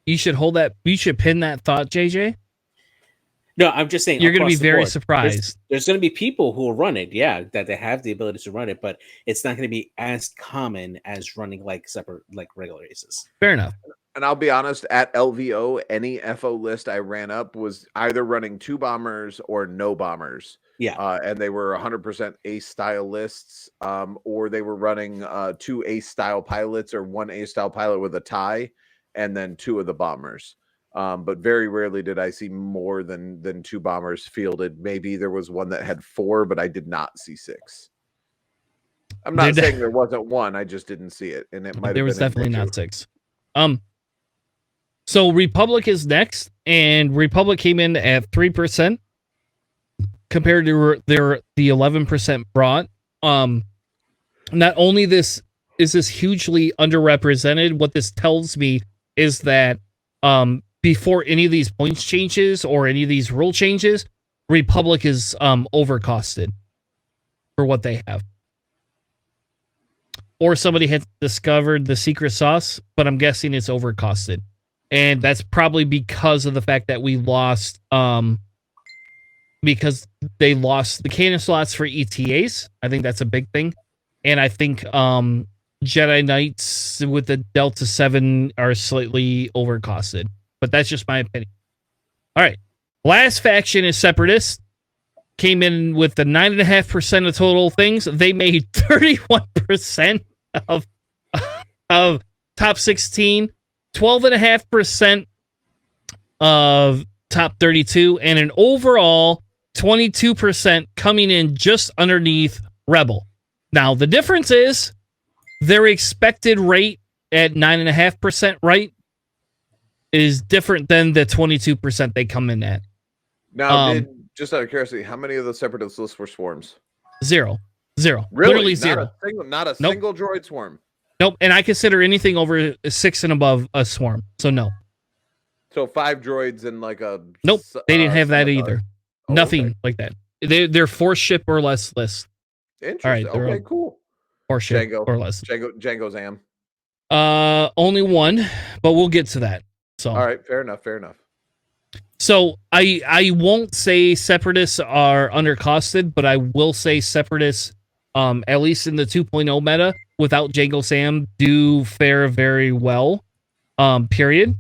You should hold that. You should pin that thought, JJ. No, I'm just saying you're going to be very surprised. There's going to be people who will run it, yeah, that they have the ability to run it, but it's not going to be as common as running like separate, like regular aces. Fair enough. And I'll be honest, at LVO, any FO list I ran up was either running 2 bombers or no bombers. Yeah. And they were 100% ace style lists, or they were running 2 ace style pilots or 1 ace style pilot with a tie, and then 2 of the bombers. But very rarely did I see more than 2 bombers fielded. Maybe there was one that had 4, but I did not see 6. I'm not saying there wasn't one. I just didn't see it, and it might. There was definitely not 6. So Republic is next, and Republic came in at 3% compared to the 11% brought. Not only is this hugely underrepresented, what this tells me is that before any of these points changes or any of these rule changes, Republic is overcosted for what they have. Or somebody had discovered the secret sauce, but I'm guessing it's overcosted. And that's probably because of the fact that we lost, because they lost the cannon slots for ETAs. I think that's a big thing. And I think Jedi Knights with the Delta 7 are slightly overcosted. But that's just my opinion. All right. Last faction is Separatist. Came in with the 9.5% of total things. They made 31% of top 16, 12.5% of top 32, and an overall 22% coming in just underneath Rebel. Now, the difference is their expected rate at 9.5%, right, is different than the 22% they come in at. Now, just out of curiosity, how many of the Separatist lists were swarms? 0. Really? Literally 0. Not a single droid swarm. Nope. And I consider anything over 6 and above a swarm. So no. So 5 droids and like a... Nope. They didn't have that either. Oh, Nothing like that. They're 4 ship or less lists. Interesting. All right, okay, cool. 4 ship Django, or less. Django Zam. Only 1, but we'll get to that. So all right, fair enough. So I won't say Separatists are undercosted, but I will say Separatists, at least in the 2.0 meta, without Django Sam, do fare very well. Period.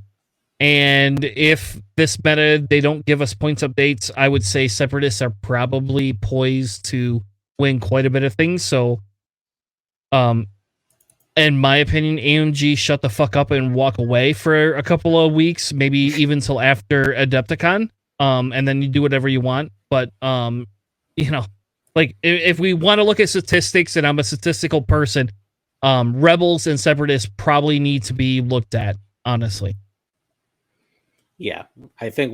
And if this meta, they don't give us points updates, I would say Separatists are probably poised to win quite a bit of things. So, in my opinion, AMG shut the fuck up and walk away for a couple of weeks, maybe even till after Adepticon, and then you do whatever you want. But, like, if we want to look at statistics, and I'm a statistical person, Rebels and Separatists probably need to be looked at, honestly. Yeah, I think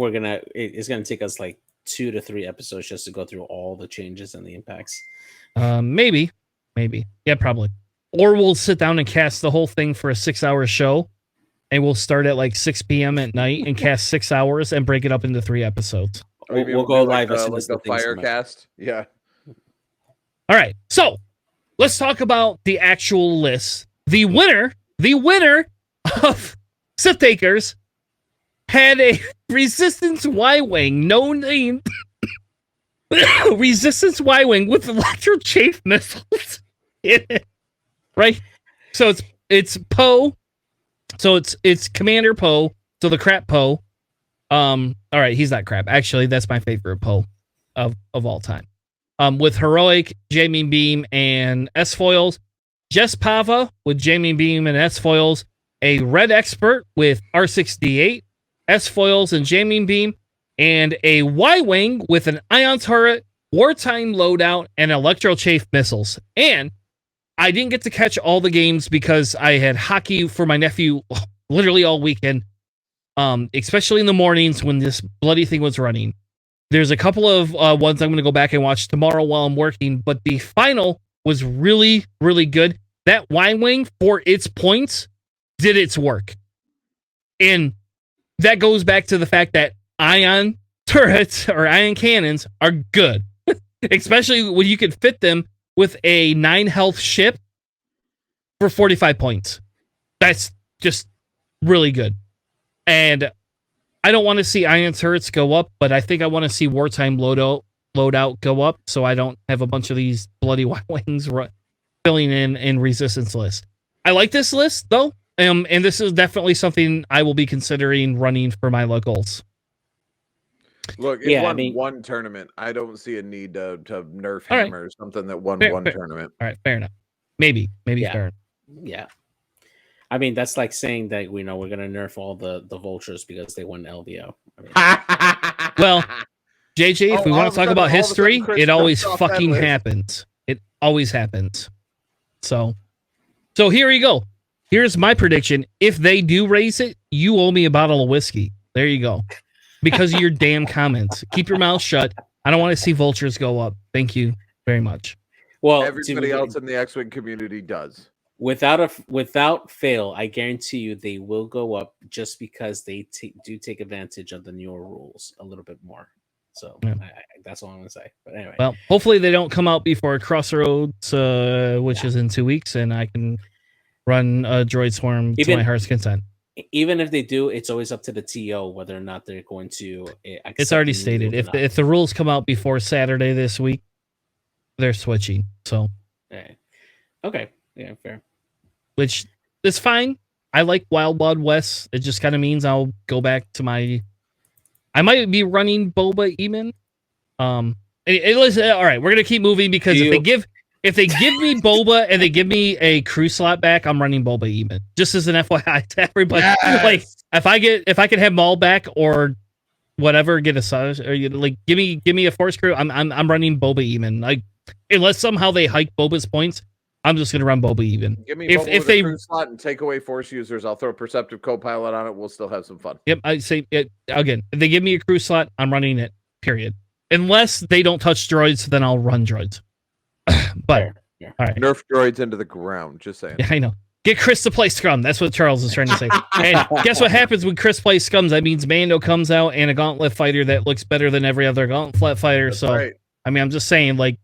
it's gonna take us like 2 to 3 episodes just to go through all the changes and the impacts. Maybe. Yeah, probably. Or we'll sit down and cast the whole thing for a 6-hour show, and we'll start at like 6 p.m. at night and cast 6 hours and break it up into 3 episodes. We'll go live as soon as the Firecast. Yeah. All right, so let's talk about the actual list. The winner of Sith Takers had a Resistance Y-Wing, no name. Resistance Y-Wing with electro chafe missiles in it. Right? So it's Poe. So it's Commander Poe. So the crap Poe. All right, he's not crap. Actually, that's my favorite Poe of all time. With heroic, Jamming Beam, and S-foils. Jess Pava with Jamming Beam and S-foils. A Red Expert with R6D8, S-foils, and Jamming Beam. And a Y-Wing with an Ion Turret, Wartime Loadout, and Electro Chafe Missiles. And I didn't get to catch all the games because I had hockey for my nephew literally all weekend. especially in the mornings when this bloody thing was running. There's a couple of ones I'm going to go back and watch tomorrow while I'm working, but the final was really, really good. That Y-Wing, for its points, did its work. And that goes back to the fact that ion turrets or ion cannons are good, especially when you can fit them with a 9 health ship for 45 points. That's just really good. And I don't want to see ion turrets go up, but I think I want to see wartime loadout go up, so I don't have a bunch of these bloody Y-Wings filling in resistance list. I like this list, though, and this is definitely something I will be considering running for my locals. Look, it won one tournament. I don't see a need to nerf him or something that won one tournament. All right, fair enough. Maybe yeah. fair enough. Yeah. I mean, that's like saying that we're going to nerf all the vultures because they won LVO. Well, JJ, if we want to talk about history, it always fucking happens. It always happens. So here you go. Here's my prediction. If they do raise it, you owe me a bottle of whiskey. There you go. Because of your damn comments. Keep your mouth shut. I don't want to see vultures go up. Thank you very much. Well, everybody else in the X-Wing community does. Without fail, I guarantee you they will go up just because they do take advantage of the newer rules a little bit more. So that's all I'm going to say. But anyway. Well, hopefully they don't come out before Crossroads, which is in 2 weeks, and I can run a droid swarm to my heart's content. Even if they do, it's always up to the TO whether or not they're going to accept. It's already stated. If the rules come out before Saturday this week, they're switching. So. Okay. Yeah, fair. Which is fine. I like Wild Wild West. It just kind of means I'll go back to my... I might be running Boba Eamon. All right, we're going to keep moving because if they give me Boba and they give me a crew slot back, I'm running Boba Eamon. Just as an FYI to everybody. Yes! Like, if I can have Maul back or whatever, get a size, or like give me a force crew, I'm running Boba Eamon. Like, unless somehow they hike Boba's points, I'm just going to run Boba even. Give me Boba if they crew slot and take away force users, I'll throw a Perceptive Co-Pilot on it. We'll still have some fun. Yep, I say it again. If they give me a crew slot, I'm running it. Period. Unless they don't touch droids, then I'll run droids. But all right, nerf droids into the ground. Just saying. Yeah, I know. Get Chris to play Scum. That's what Charles is trying to say. And guess what happens when Chris plays Scums? That means Mando comes out and a Gauntlet fighter that looks better than every other Gauntlet fighter. That's right. I mean, I'm just saying, like.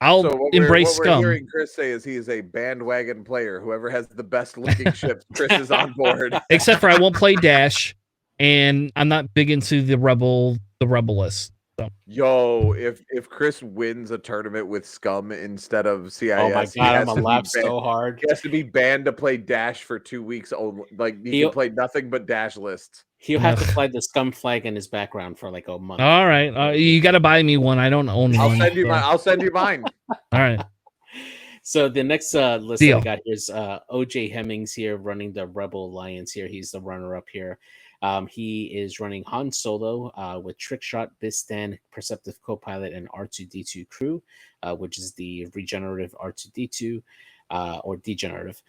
I'll embrace Scum. What we're hearing Chris say is he is a bandwagon player. Whoever has the best looking ships, Chris is on board. Except for I won't play Dash, and I'm not big into the Rebel list. So. Yo, if Chris wins a tournament with Scum instead of CIS, oh my god, I'm gonna laugh so hard. He has to be banned to play Dash for 2 weeks. Like he can play nothing but Dash lists. He'll have to fly the Scum flag in his background for like a month. All right, you got to buy me one. I don't own one. I'll send you mine. All right. So the next list I got here is OJ Hemmings here running the Rebel Alliance here. He's the runner-up here. He is running Han Solo with Trickshot, Bistan, Perceptive Co-Pilot, and R2-D2 crew, which is the regenerative R2-D2 or degenerative.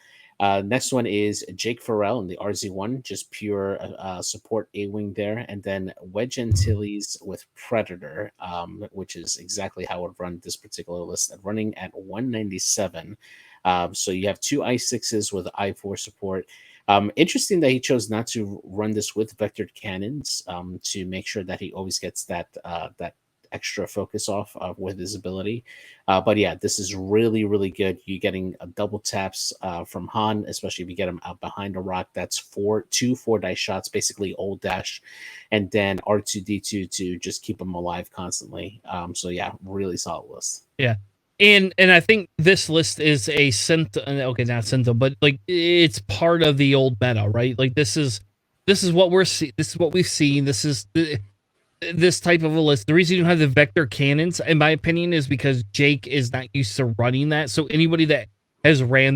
Next one is Jake Farrell in the RZ1, just pure support A-Wing there. And then Wedge Antilles with Predator, which is exactly how I would run this particular list, running at 197. So you have 2 I6s with I4 support. Interesting that he chose not to run this with vectored cannons to make sure that he always gets that extra focus off with his ability. But yeah, this is really, really good. You're getting double taps from Han, especially if you get him out behind a rock. That's 2 4-dice shots, basically old Dash, and then R2-D2 to just keep him alive constantly. So yeah, really solid list. Yeah. And I think this list is a not Cinto, but like it's part of the old meta, right? Like this is what we're seeing. This is what we've seen. This is this type of a list. The reason you don't have the vector cannons, in my opinion, is because Jake is not used to running that. So anybody that has ran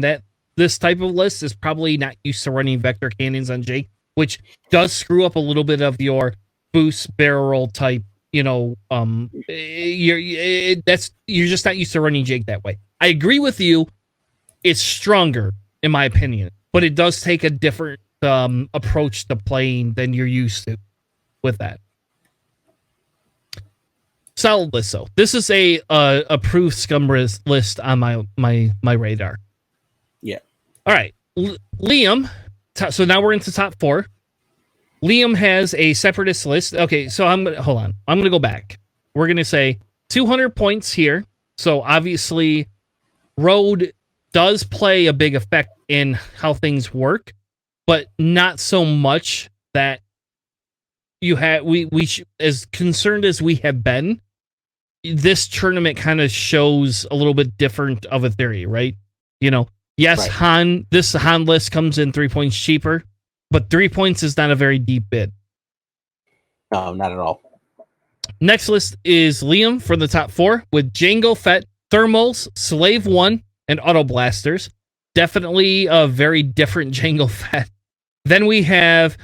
this type of list is probably not used to running vector cannons on Jake, which does screw up a little bit of your boost barrel roll type. You're just not used to running Jake that way. I agree with you. It's stronger, in my opinion, but it does take a different approach to playing than you're used to with that. Solid list, though. This is a approved scum list on my radar. Yeah. All right, Liam. So now we're into top 4. Liam has a Separatist list. Okay, so hold on. I'm gonna go back. We're gonna say 200 points here. So obviously, road does play a big effect in how things work, but not so much that you have. We as concerned as we have been. This tournament kind of shows a little bit different of a theory, right? You know, yes, right. This Han list comes in 3 points cheaper, but 3 points is not a very deep bid. No, not at all. Next list is Liam for the top 4 with Jango Fett, Thermals, Slave 1, and Auto Blasters. Definitely a very different Jango Fett. Then we have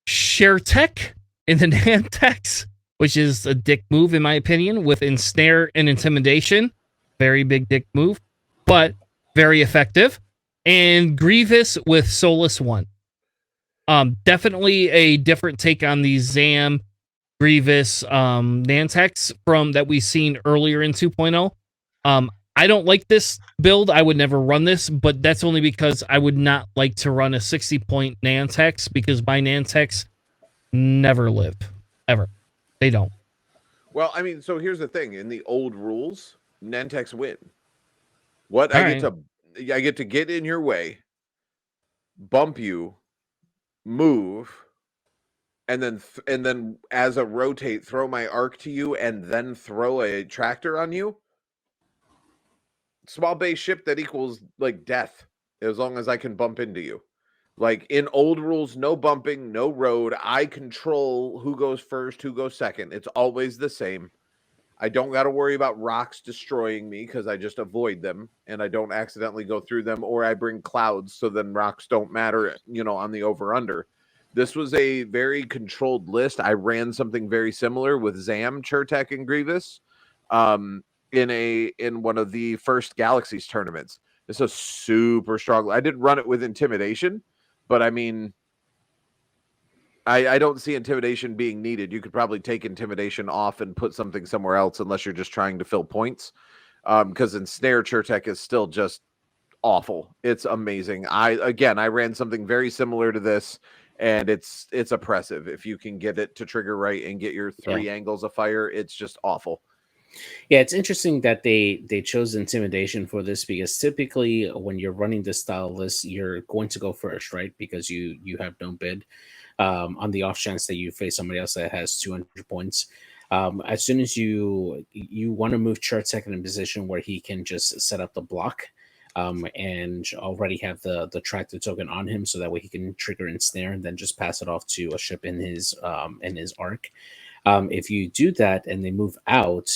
Shertek in the Nantex, which is a dick move, in my opinion, with Ensnare and Intimidation. Very big dick move, but very effective. And Grievous with Solus 1. Definitely a different take on the Zam Grievous Nantex from that we've seen earlier in 2.0. I don't like this build. I would never run this, but that's only because I would not like to run a 60-point Nantex because my Nantex never live. Ever. They don't. Well, I mean, so here's the thing. In the old rules, Nantex win. What I get to get in your way, bump you, move, and then as a rotate, throw my arc to you, and then throw a tractor on you. Small base ship that equals like death, as long as I can bump into you. Like in old rules, no bumping, no road. I control who goes first, who goes second. It's always the same. I don't got to worry about rocks destroying me because I just avoid them and I don't accidentally go through them, or I bring clouds so then rocks don't matter, on the over-under. This was a very controlled list. I ran something very similar with Zam, Chertek, and Grievous in one of the first Galaxies tournaments. This is super strong. I did run it with Intimidation, but I mean, I don't see Intimidation being needed. You could probably take Intimidation off and put something somewhere else unless you're just trying to fill points. Because Ensnare Chertek is still just awful. It's amazing. I ran something very similar to this, and it's oppressive. If you can get it to trigger right and get your 3 angles of fire, it's just awful. Yeah, it's interesting that they chose Intimidation for this, because typically when you're running this style list, you're going to go first, right? Because you have no bid on the off chance that you face somebody else that has 200 points. As soon as you want to move Chertek in a position where he can just set up the block and already have the tractor token on him, so that way he can trigger Ensnare and then just pass it off to a ship in his arc. If you do that and they move out,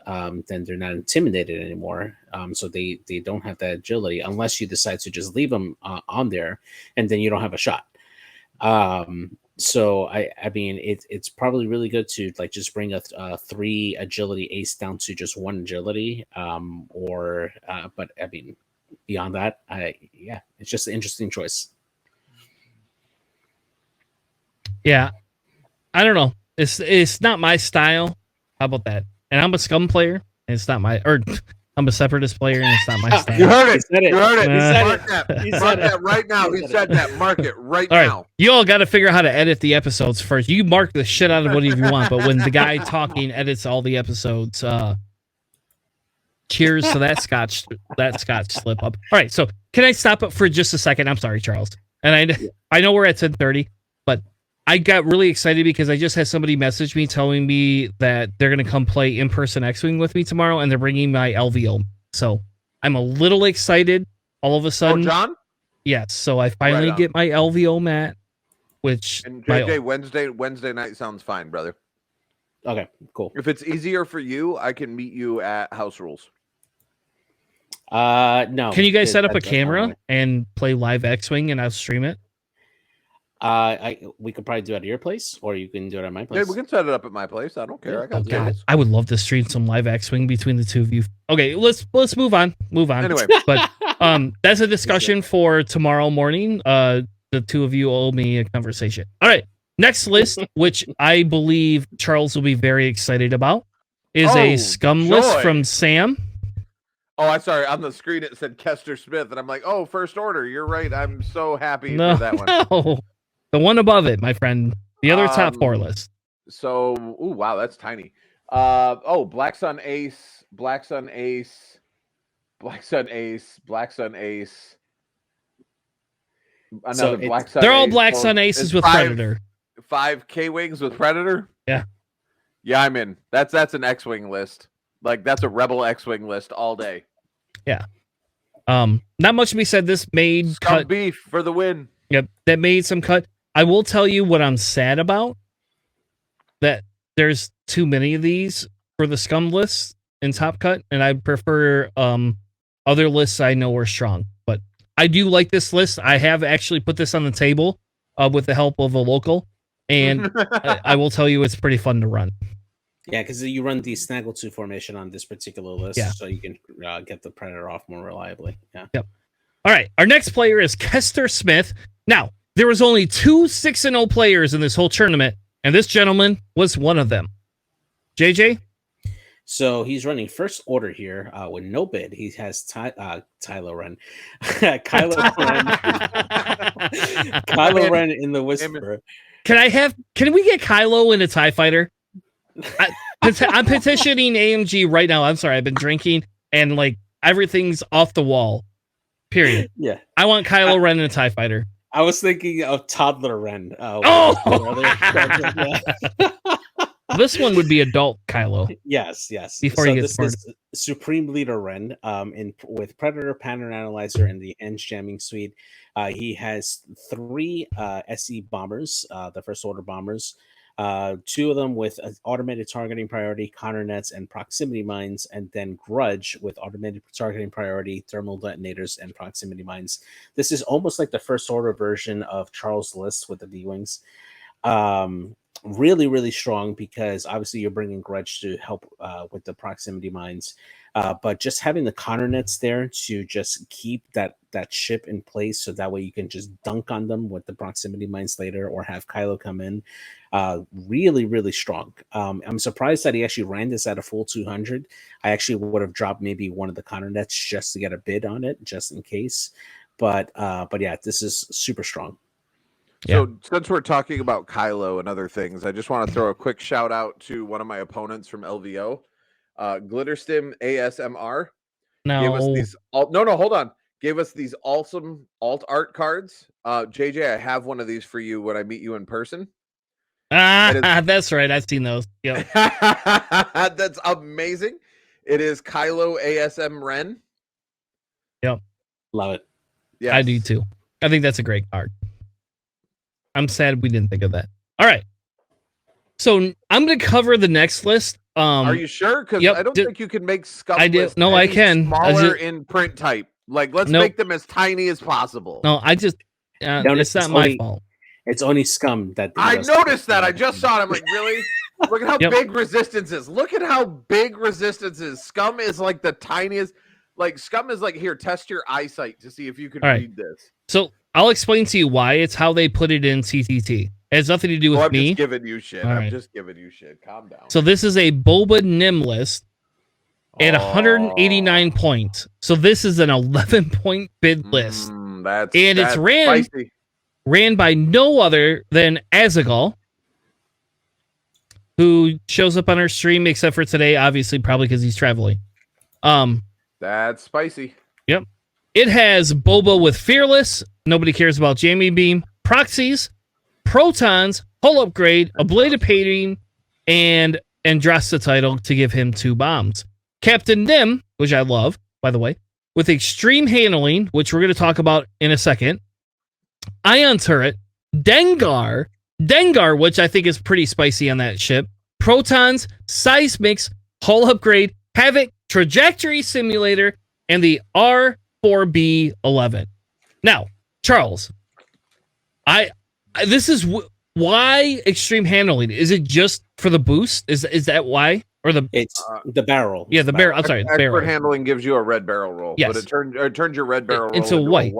then they're not intimidated anymore. So they don't have that agility unless you decide to just leave them on there, and then you don't have a shot. So I mean, it's probably really good to like just bring a 3 agility ace down to just 1 agility. But I mean, beyond that, it's just an interesting choice. Yeah, I don't know. It's not my style. How about that? And I'm a scum player, and it's not my. Or I'm a Separatist player, and it's not my style. You heard it. You heard it. Mark that right now. He said that. Mark it right now. Right. You all got to figure out how to edit the episodes first. You mark the shit out of whatever you want, but when the guy talking edits all the episodes, cheers to that Scotch slip up. All right, so can I stop it for just a second? I'm sorry, Charles. And I know we're at 10:30, but I got really excited because I just had somebody message me telling me that they're going to come play in-person X-Wing with me tomorrow, and they're bringing my LVO. So I'm a little excited all of a sudden. Oh, John? Yes, so I finally get my LVO mat, which... And JJ, Wednesday night sounds fine, brother. Okay, cool. If it's easier for you, I can meet you at House Rules. No. Can you guys set up a camera and play live X-Wing and I'll stream it? We could probably do it at your place, or you can do it at my place. Yeah, we can set it up at my place. I don't care. I got I would love to stream some live X-Wing between the two of you. Okay, let's move on. Anyway, but that's a discussion for tomorrow morning. the two of you owe me a conversation. All right. Next list, which I believe Charles will be very excited about, is a scum list from Sam. Oh, I'm sorry. On the screen, it said Kester Smith, and I'm like, oh, First Order. You're right. I'm so happy for that one. No, the one above it, my friend. The other top 4 list. So, wow, that's tiny. Black Sun Ace, Black Sun Ace, Black Sun Ace, Black Sun Ace. Another Black Sun. They're all Black Sun Aces with Predator. 5 K-Wings with Predator. Yeah. Yeah, I'm in. That's an X-Wing list. Like, that's a Rebel X-Wing list all day. Yeah. Not much to be said. This made Scum beef for the win. Yep, that made some cut. I will tell you what I'm sad about. That there's too many of these for the scum lists in Top Cut, and I prefer other lists I know are strong. But I do like this list. I have actually put this on the table with the help of a local, and I will tell you it's pretty fun to run. Yeah, because you run the Snaggletooth formation on this particular list, so you can get the Predator off more reliably. Yeah. Yep. All right, our next player is Kester Smith. Now, there was only 2 6-0 players in this whole tournament, and this gentleman was one of them. JJ? So he's running First Order here with no bid. He has Kylo Ren. Kylo Ren in the Whisper. Can we get Kylo in a TIE Fighter? I'm petitioning AMG right now. I'm sorry, I've been drinking and like everything's off the wall. Period. Yeah. I want Kylo Ren in a TIE Fighter. I was thinking of Toddler Ren. This one would be adult Kylo. Yes. Before he gets this is Supreme Leader Ren with Predator, Pattern Analyzer, and the Eng Jamming Suite. He has 3 SE bombers, the First Order bombers. 2 of them with automated targeting priority, counter nets, and proximity mines, and then Grudge with automated targeting priority, thermal detonators, and proximity mines. This is almost like the First Order version of Charles' list with the D-Wings. Really, really strong because obviously you're bringing Grudge to help with the proximity mines. But just having the counter nets there to just keep that ship in place so that way you can just dunk on them with the proximity mines later or have Kylo come in. Really, really strong. I'm surprised that he actually ran this at a full 200. I actually would have dropped maybe one of the counter nets just to get a bid on it, just in case. But yeah, this is super strong. So since we're talking about Kylo and other things, I just want to throw a quick shout out to one of my opponents from LVO, Glitterstim ASMR. Gave us these hold on. Gave us these awesome alt art cards. JJ, I have one of these for you when I meet you in person. That's right. I've seen those. Yep. That's amazing. It is Kylo ASM Ren. Yep. Love it. Yeah, I do too. I think that's a great card. I'm sad we didn't think of that. All right. So I'm going to cover the next list. Are you sure? Because I don't think you can make scum lists No, I can. Smaller in print type. Like, let's make them as tiny as possible. No, I just... it's not my fault. It's only scum that... I noticed that. I just saw it. I'm like, really? Look at how big Resistance is. Look at how big Resistance is. Scum is like the tiniest... Like, scum is like, here, test your eyesight to see if you can read this. So I'll explain to you why. It's how they put it in TTT. It has nothing to do with me. I'm just giving you shit. I'm just giving you shit. Calm down. So this is a Boba Nim list at 189 points. So this is an 11-point bid list. It's ran by no other than Azagal, who shows up on our stream except for today, obviously, probably because he's traveling. That's spicy. Yep. It has Boba with Fearless. Nobody cares about Jamming Beam. Proxies, Protons, Hull Upgrade, Ablative Painting, and Andrasta title to give him 2 bombs. Captain Nim, which I love, by the way, with Extreme Handling, which we're going to talk about in a second. Ion Turret, Dengar, which I think is pretty spicy on that ship. Protons, Seismics, Hull Upgrade, Havoc, Trajectory Simulator, and the R4B11. Now, Charles, this is why Extreme Handling? Is it just for the boost? Is that why? Or it's the barrel. Yeah, the barrel. I'm sorry, the Expert barrel. Handling gives you a red barrel roll, but it turns your red barrel roll into white.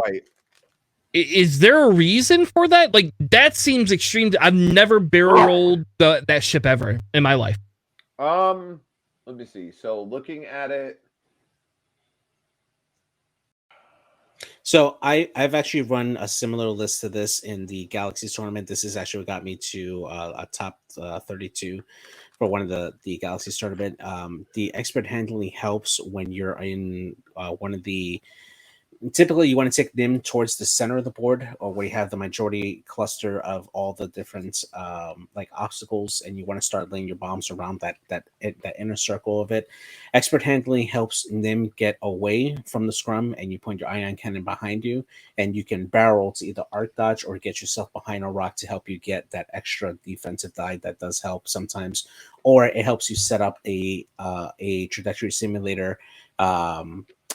Is there a reason for that? Like, that seems extreme. I've never barrel rolled that ship ever in my life. Let me see. So looking at it. So I've actually run a similar list to this in the Galaxy tournament. This is actually what got me to a top 32 for one of the Galaxy tournament. The expert handling helps when you're in one of the. Typically, you want to take them towards the center of the board, or where you have the majority cluster of all the different like obstacles, and you want to start laying your bombs around that inner circle of it. Expert handling helps them get away from the scrum, and you point your ion cannon behind you, and you can barrel to either arc dodge or get yourself behind a rock to help you get that extra defensive die. That does help sometimes, or it helps you set up a trajectory simulator.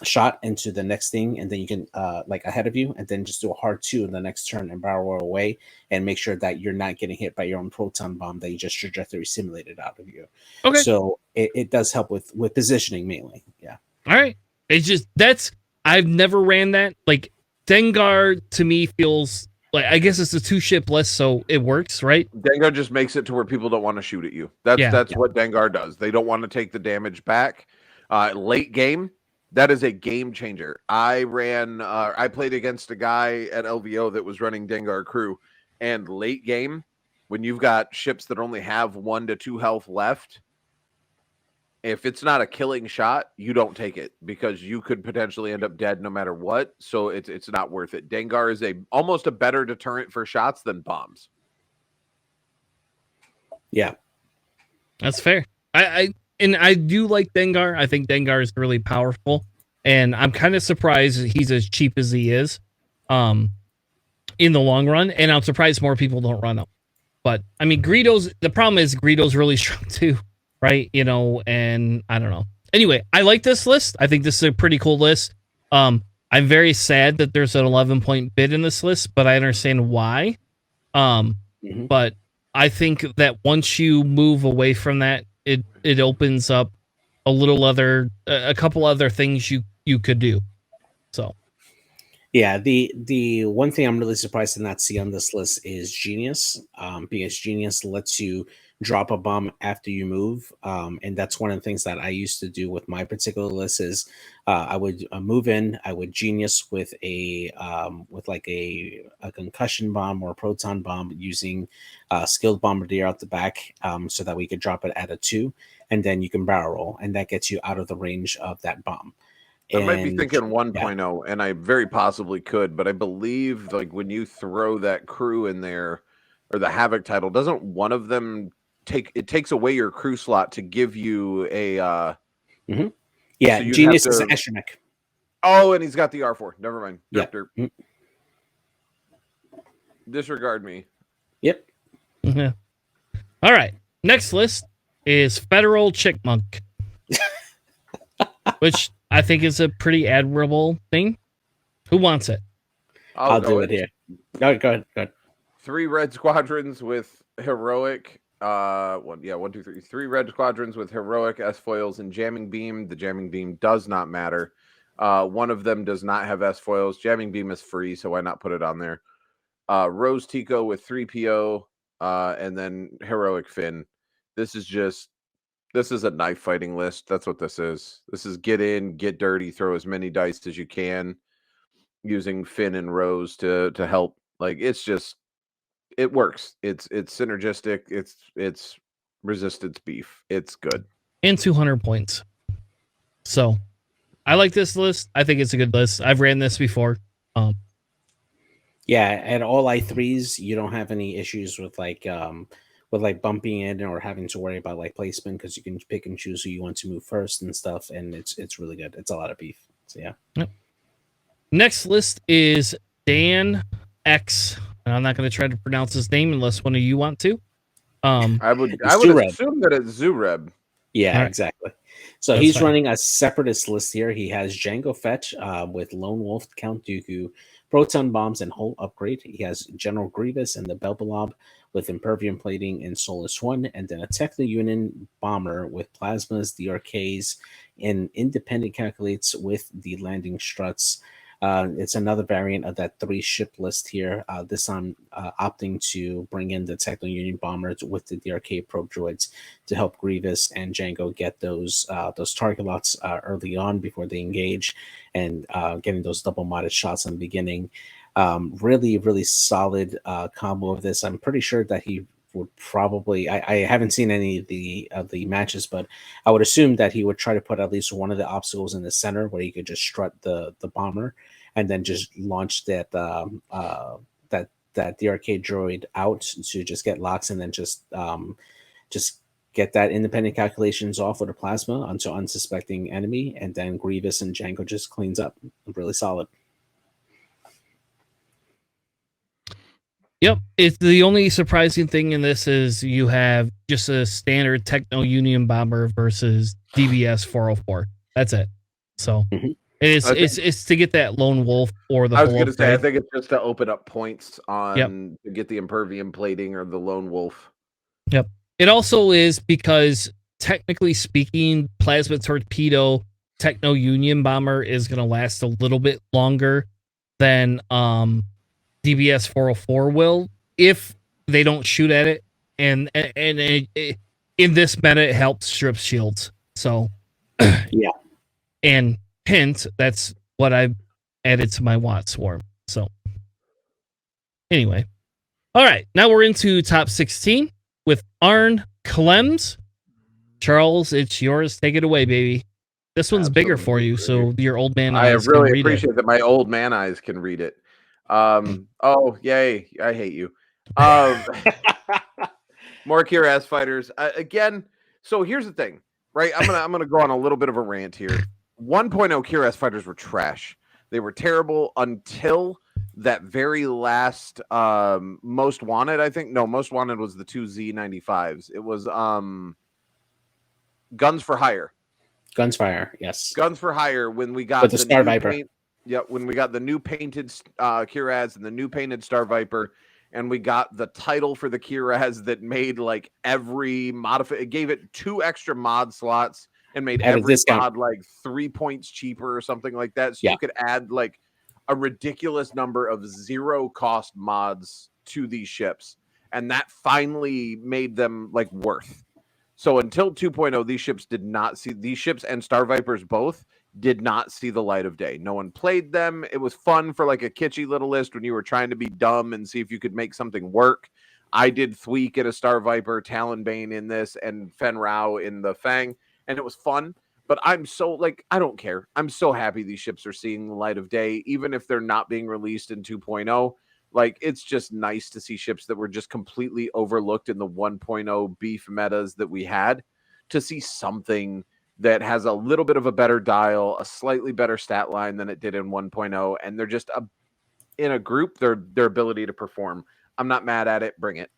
Shot into the next thing, and then you can like ahead of you, and then just do a hard 2 in the next turn and barrel away, and make sure that you're not getting hit by your own proton bomb that you just trajectory simulated out of you. Okay. So it does help with positioning mainly. Yeah. All right. It's just I've never ran that. Like, Dengar to me feels like, I guess it's a 2-ship list, so it works, right? Dengar just makes it to where people don't want to shoot at you. That's what Dengar does. They don't want to take the damage back. Late game, that is a game changer. I played against a guy at LVO that was running Dengar crew, and late game, when you've got ships that only have 1 to 2 health left, if it's not a killing shot, you don't take it, because you could potentially end up dead no matter what. So it's not worth it. Dengar is almost a better deterrent for shots than bombs. Yeah, that's fair. I do like Dengar. I think Dengar is really powerful, and I'm kind of surprised he's as cheap as he is in the long run, and I'm surprised more people don't run him. But, I mean, the problem is Greedo's really strong too, right? You know, and I don't know. Anyway, I like this list. I think this is a pretty cool list. I'm very sad that there's an 11-point bid in this list, but I understand why. But I think that once you move away from that, it opens up a couple other things you could do. So, yeah, the one thing I'm really surprised to not see on this list is Genius, because Genius lets you drop a bomb after you move, and that's one of the things that I used to do with my particular list. Is I would move in, I would Genius with a concussion bomb or a proton bomb using skilled bombardier out the back, so that we could drop it at a 2, and then you can barrel roll, and that gets you out of the range of that bomb. I might be thinking 1.0, and I very possibly could, but I believe like when you throw that crew in there, or the Havoc title, doesn't one of them takes away your crew slot to give you a yeah, so Genius is an astromech. Oh, and he's got the R4. Never mind. Yep. Disregard me. Yep. Yeah. All right. Next list is Federal Chickmunk, which I think is a pretty admirable thing. Who wants it? I'll do it here. Go ahead. 3 red squadrons with heroic. 1, 2, 3. 3 red squadrons with heroic S foils and jamming beam. The jamming beam does not matter. One of them does not have S foils. Jamming beam is free, so why not put it on there? Rose Tico with 3 PO, and then heroic Finn. This is a knife fighting list. That's what this is. This is get in, get dirty, throw as many dice as you can, using Finn and Rose to help. Like, it works. It's synergistic. It's resistance beef. It's good. And 200 points. So, I like this list. I think it's a good list. I've ran this before. Yeah, at all I3s, you don't have any issues with bumping in or having to worry about like placement, because you can pick and choose who you want to move first and stuff, and it's really good. It's a lot of beef. So yeah. Yep. Next list is Dan X. And I'm not going to try to pronounce his name unless one of you want to. I would assume that it's Zureb. Yeah, right. Exactly. So he's running a Separatist list here. He has Django Fetch with Lone Wolf, Count Dooku, Proton Bombs, and Hull Upgrade. He has General Grievous and the Belbalob with Impervium Plating and Solus 1, and then a Techno Union Bomber with Plasmas, DRKs, and Independent Calculates with the Landing Struts. It's another variant of that 3-ship list here. This time opting to bring in the Techno Union bombers with the DRK probe droids to help Grievous and Jango get those target locks early on before they engage, and getting those double modded shots in the beginning. Really, really solid combo of this. I'm pretty sure that he would probably, I haven't seen any of the matches, but I would assume that he would try to put at least one of the obstacles in the center where he could just strut the bomber and then just launch that DRK droid out to just get locks, and then just get that independent calculations off with a plasma onto unsuspecting enemy, and then Grievous and Jango just cleans up. Really solid. Yep. It's the only surprising thing in this is you have just a standard Techno Union bomber versus DBS 404. That's it. So it's to get that lone wolf or the. I was going to say, I think it's just to open up points on to get the impervium plating or the lone wolf. Yep. It also is because technically speaking, plasma torpedo Techno Union bomber is going to last a little bit longer than DBS 404 will, if they don't shoot at it, and in this meta it helps strip shields. So yeah, and hint, that's what I've added to my Watt Swarm. So anyway, all right, now we're into top 16 with Arn Clems. Charles, it's yours. Take it away, baby. This one's bigger for you, so your old man eyes. I really appreciate that my old man eyes can read it. Oh yay, I hate you. More Kiraz fighters again. So here's the thing, right? I'm gonna go on a little bit of a rant here. 1.0 Kiraz fighters were trash. They were terrible until that very last Most Wanted. I think Most Wanted was the 2 Z95s. It was Guns for Hire. Guns for Hire, yes. Guns for Hire, when we got the Star Viper. When we got the new painted Kiraz and the new painted Star Viper, and we got the title for the Kiraz that made like every it gave it 2 extra mod slots and made every mod like 3 points cheaper or something like that. So you could add like a ridiculous number of 0 cost mods to these ships, and that finally made them like worth. So until 2.0, these ships and Star Vipers both did not see the light of day. No one played them. It was fun for like a kitschy little list when you were trying to be dumb and see if you could make something work. I did Thweek at a Star Viper, Talonbane in this, and Fen Rao in the Fang, and it was fun. But I'm so I don't care. I'm so happy these ships are seeing the light of day, even if they're not being released in 2.0. Like, it's just nice to see ships that were just completely overlooked in the 1.0 beef metas that we had, to see something that has a little bit of a better dial, a slightly better stat line than it did in 1.0, and they're just in a group, their ability to perform. I'm not mad at it. Bring it.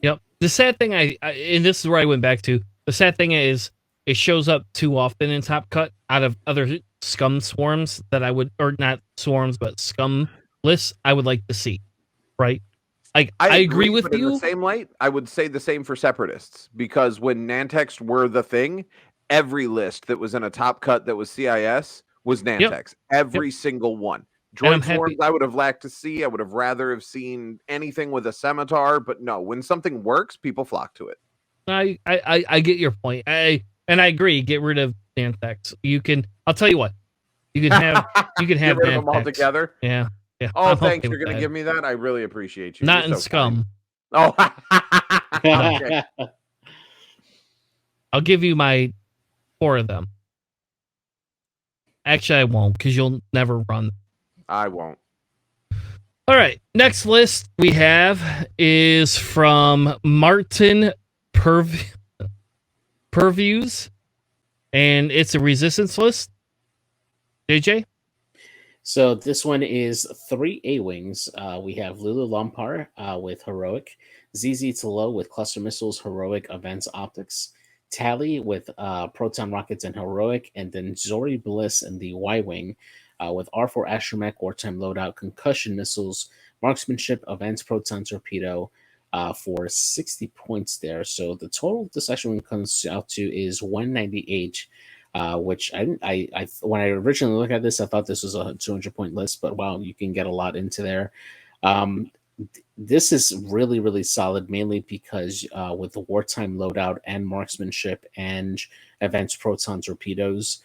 Yep. The sad thing, and this is where I went back to, the sad thing is it shows up too often in Top Cut out of other scum swarms that I would, or not swarms, but scum lists I would like to see, right? Like, I agree with you. In the same light, I would say the same for Separatists, because when Nantex were the thing, every list that was in a Top Cut that was CIS was Nantex. Yep. Every single one. Droid swarms I would have liked to see. I would have rather have seen anything with a scimitar, but no, when something works, people flock to it. I get your point. And I agree. Get rid of Nantex. You can. I'll tell you what. You can have. Get rid of them all together. Yeah. Yeah. Oh, thanks. You're going to give me that. I really appreciate you. Not in scum. Oh. Okay. I'll give you my 4 of them. Actually, I won't, because you'll never run. I won't. All right. Next list we have is from Martin Purviews, and it's a resistance list. JJ? So this one is 3 A-Wings. We have Lulu Lompar with Heroic, ZZ Talo with Cluster Missiles, Heroic, Events, Optics, Tally with Proton Rockets and Heroic, and then Zori Bliss in the Y-Wing with R4 Astromech, Wartime Loadout, Concussion Missiles, Marksmanship, Events, Proton Torpedo for 60 points there. So the total this actually comes out to is 198. which I when I originally looked at this, I thought this was a 200-point list, but wow, you can get a lot into there. This is really, really solid, mainly because with the wartime loadout and marksmanship and advanced proton torpedoes,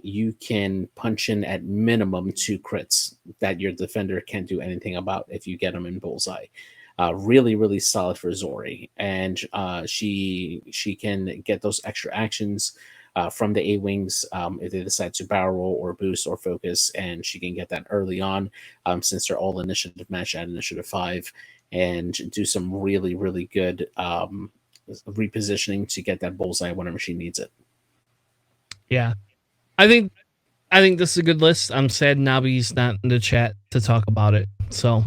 you can punch in at minimum 2 crits that your defender can't do anything about if you get them in bullseye. Really, really solid for Zori, and she can get those extra actions from the A-Wings if they decide to barrel roll or boost or focus, and she can get that early on since they're all initiative match at initiative 5, and do some really, really good repositioning to get that bullseye whenever she needs it. Yeah. I think this is a good list. I'm sad Nabi's not in the chat to talk about it. So,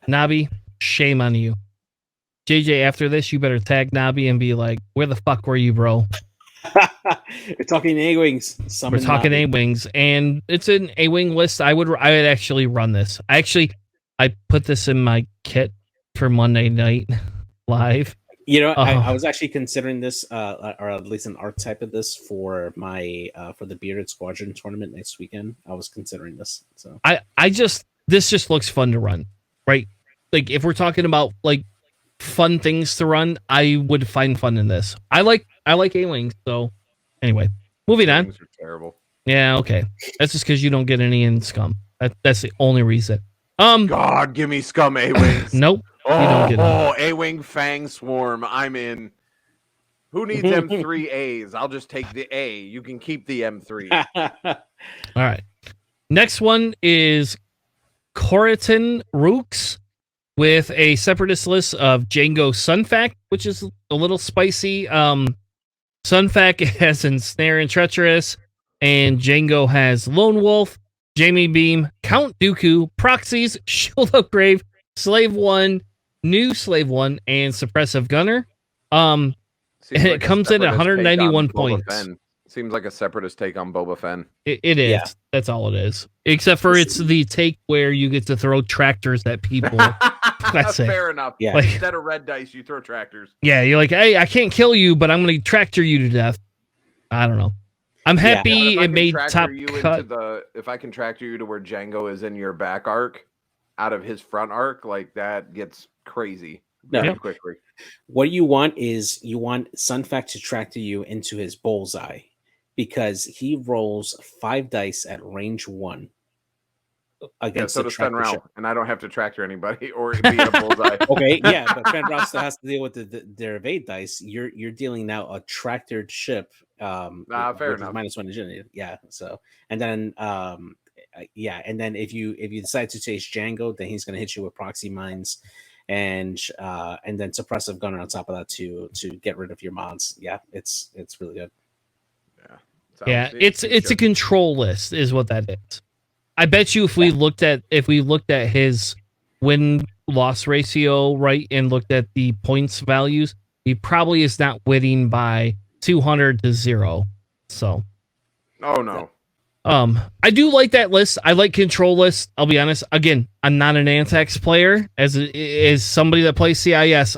Nabi, shame on you. JJ, after this, you better tag Nabi and be like, where the fuck were you, bro? We're talking A-Wings. We're talking A-Wings, and it's an A-Wing list. I would actually run this. I put this in my kit for Monday Night Live. You know, I was actually considering this, or at least an archetype of this for my for the Bearded Squadron tournament next weekend. I was considering this. So this just looks fun to run, right? Like if we're talking about like fun things to run, I would find fun in this. I like A-Wings. So anyway, moving on. A-Wings are terrible. Yeah, okay. That's just because you don't get any in Scum. That's the only reason. God, give me Scum A-Wings. Nope. A-Wing Fang Swarm. I'm in. Who needs M3As? I'll just take the A. You can keep the M3. All right. Next one is Corriton Rooks with a Separatist list of Django Sunfac, which is a little spicy. Sunfac has Ensnare and Treacherous, and Django has Lone Wolf, Jamie Beam, Count Dooku, Proxies, Shield Upgrade, Slave 1, New Slave 1, and Suppressive Gunner. And it comes in at 191 points. Seems like a Separatist take on Boba Fett. It is. Yeah. That's all it is. Except for it's the take where you get to throw tractors at people. That's fair enough. Yeah. Like, instead of red dice, you throw tractors. Yeah, you're like, hey, I can't kill you, but I'm going to tractor you to death. I don't know. I'm happy it made top cut. If I can tractor you to where Django is in your back arc, out of his front arc, like that gets crazy very quickly. What you want is Sunfac to tractor you into his bullseye, because he rolls 5 dice at range 1 against so the does Fen Rao, ship. and I don't have to tractor anybody or be a bullseye. Okay, yeah, but Fen Rao still has to deal with their evade dice. You're dealing now a tractored ship. Fair enough. -1 agility. Yeah. So and then and then if you decide to chase Django, then he's going to hit you with proxy mines, and then suppressive gunner on top of that to get rid of your mods. Yeah, it's really good. Yeah, it's a control list is what that is. I bet you if we looked at his win-loss ratio, right, and looked at the points values, he probably is not winning by 200 to 0. So, oh no. I do like that list. I like control lists. I'll be honest. Again, I'm not an Antax player. As somebody that plays CIS,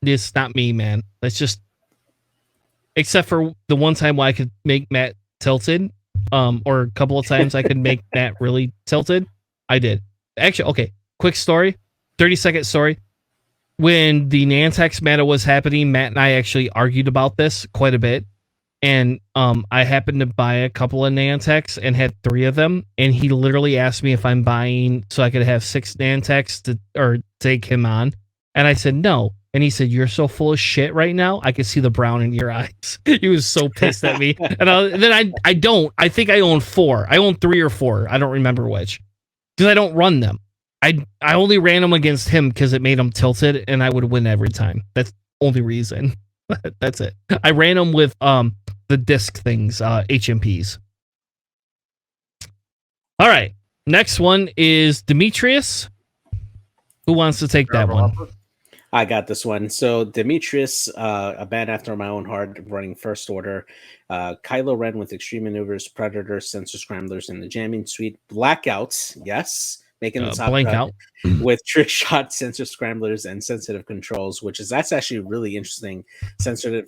it's not me, man. That's just, except for the one time where I could make Matt tilted, or a couple of times I could make Matt really tilted. I did. Actually, okay, quick story, 30-second story. When the Nantex meta was happening, Matt and I actually argued about this quite a bit. And I happened to buy a couple of Nantex and had 3 of them. And he literally asked me if I'm buying so I could have 6 Nantex to take him on. And I said no. And he said, "You're so full of shit right now. I can see the brown in your eyes." He was so pissed at me. And then I don't. I think I own 4. I own 3 or 4. I don't remember which. Because I don't run them. I only ran them against him because it made him tilted, and I would win every time. That's the only reason. That's it. I ran them with the disc things, HMPs. All right. Next one is Demetrius. Who wants to take that one? I got this one. So Demetrius, a band after my own heart, running First Order. Kylo Ren with Extreme Maneuvers, Predator, Sensor Scramblers, and the Jamming Suite. Blackouts, yes. making the top blank cut out with trick shot sensor scramblers and sensitive controls, that's actually really interesting. Sensor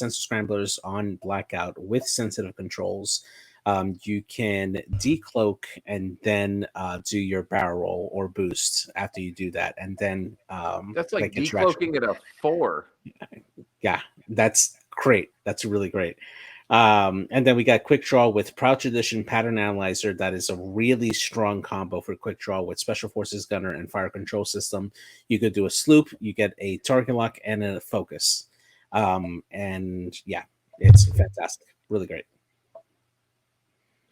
scramblers on blackout with sensitive controls. You can decloak and then do your barrel roll or boost after you do that, and then that's like decloaking at a 4. Yeah, that's great. That's really great. And then we got quick draw with Proud Tradition Pattern Analyzer. That is a really strong combo for quick draw with Special Forces Gunner and Fire Control System. You could do a sloop, you get a target lock and a focus. And yeah, it's fantastic. Really great.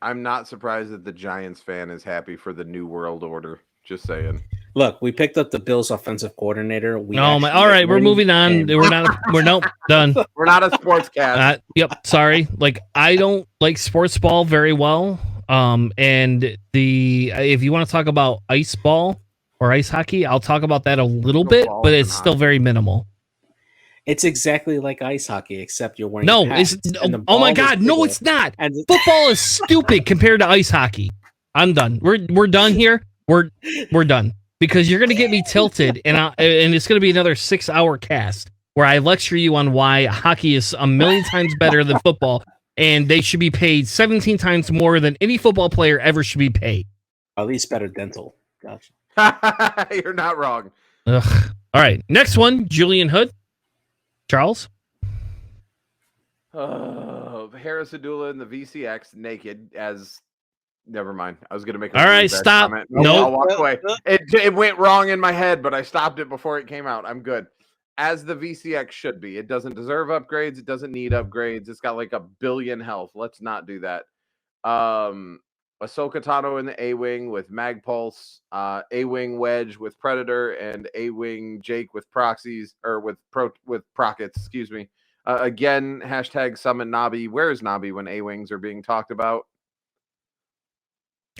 I'm not surprised that the Giants fan is happy for the New World Order. Just saying. Look, we picked up the Bills offensive coordinator. All right, we're moving on. We're done. We're not a sports cast. Yep, sorry. Like, I don't like sports ball very well. And if you want to talk about ice ball or ice hockey, I'll talk about that a little bit, but it's still very minimal. It's exactly like ice hockey, except you're wearing pads. Oh my God, no, it's not. Football is stupid compared to ice hockey. I'm done. We're done here. We're done. Because you're going to get me tilted, and it's going to be another 6-hour cast where I lecture you on why hockey is a million times better than football, and they should be paid 17 times more than any football player ever should be paid. At least better dental. Gotcha. You're not wrong. Ugh. All right, next one, Julian Hood. Charles? Harris Adula in the VCX naked as... Never mind. I was going to make all right, stop. No, I'll walk away. It went wrong in my head, but I stopped it before it came out. I'm good. As the VCX should be. It doesn't deserve upgrades. It doesn't need upgrades. It's got like 1 billion health. Let's not do that. Ahsoka Tano in the A-Wing with Magpulse, A-Wing Wedge with Predator, and A-Wing Jake with proxies, or with Prockets, excuse me. Again, hashtag summon Nobby. Where is Nobby when A-Wings are being talked about?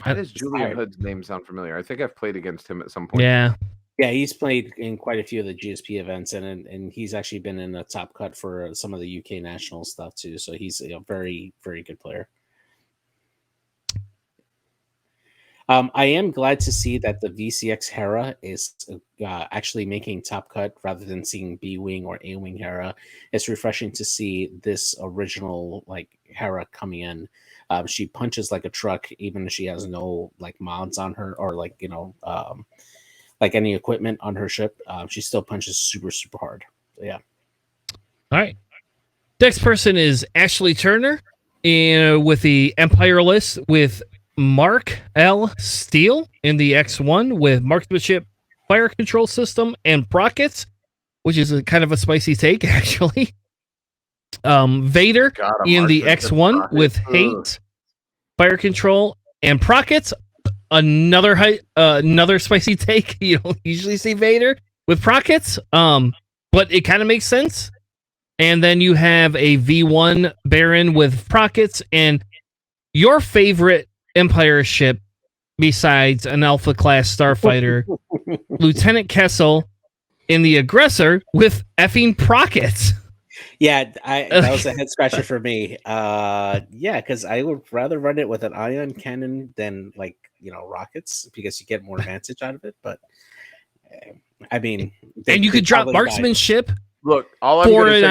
Why does Julian Hood's name sound familiar? I think I've played against him at some point. Yeah, he's played in quite a few of the GSP events, and he's actually been in a top cut for some of the UK national stuff too. So he's a very, very good player. I am glad to see that the VCX Hera is actually making top cut rather than seeing B-Wing or A-Wing Hera. It's refreshing to see this original Hera coming in. She punches like a truck, even if she has no mods on her or any equipment on her ship. She still punches super, super hard. So, yeah. All right. Next person is Ashley Turner with the Empire list with Mark L. Steele in the X1 with marksmanship, fire control system, and Prockets, which is a kind of a spicy take, actually. Vader in the X1 with hate, fire control, and Prockets. Another spicy take. You don't usually see Vader with Prockets, but it kind of makes sense. And then you have a V1 Baron with Prockets, and your favorite Empire ship besides an Alpha class starfighter, Lieutenant Kessel in the Aggressor with effing Prockets. Yeah, that was a head scratcher for me. Because I would rather run it with an ion cannon than rockets because you get more advantage out of it. But I mean, and you could drop marksmanship. Look, all I'm going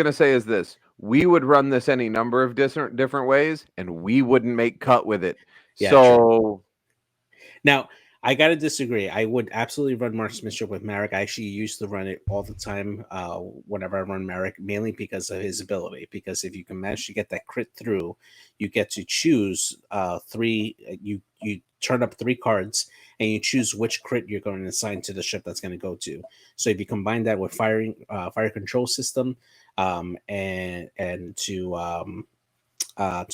to say is this. We would run this any number of different ways, and we wouldn't make cut with it. Yeah, so now I gotta disagree. I would absolutely run marksmanship with Marek. I actually used to run it all the time whenever I run Marek, mainly because of his ability. Because if you can manage to get that crit through, you get to choose 3. You turn up 3 cards, and you choose which crit you're going to assign to the ship that's going to go to. So if you combine that with fire control system. And to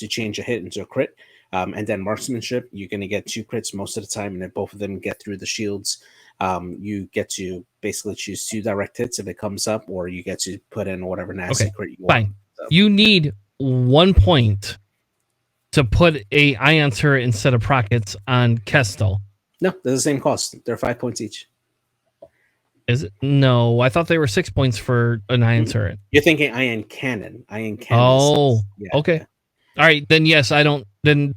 change a hit into a crit, and then marksmanship, you're going to get 2 crits most of the time, and then both of them get through the shields. You get to basically choose 2 direct hits if it comes up, or you get to put in whatever nasty crit you want. So. You need 1 point to put a ion turret instead of Prockets on Kestel. No, they're the same cost. They're 5 points each. Is it? No, I thought they were 6 points for an ion turret. You're thinking ion cannon. Oh, yeah. Okay. All right, then yes, I don't. Then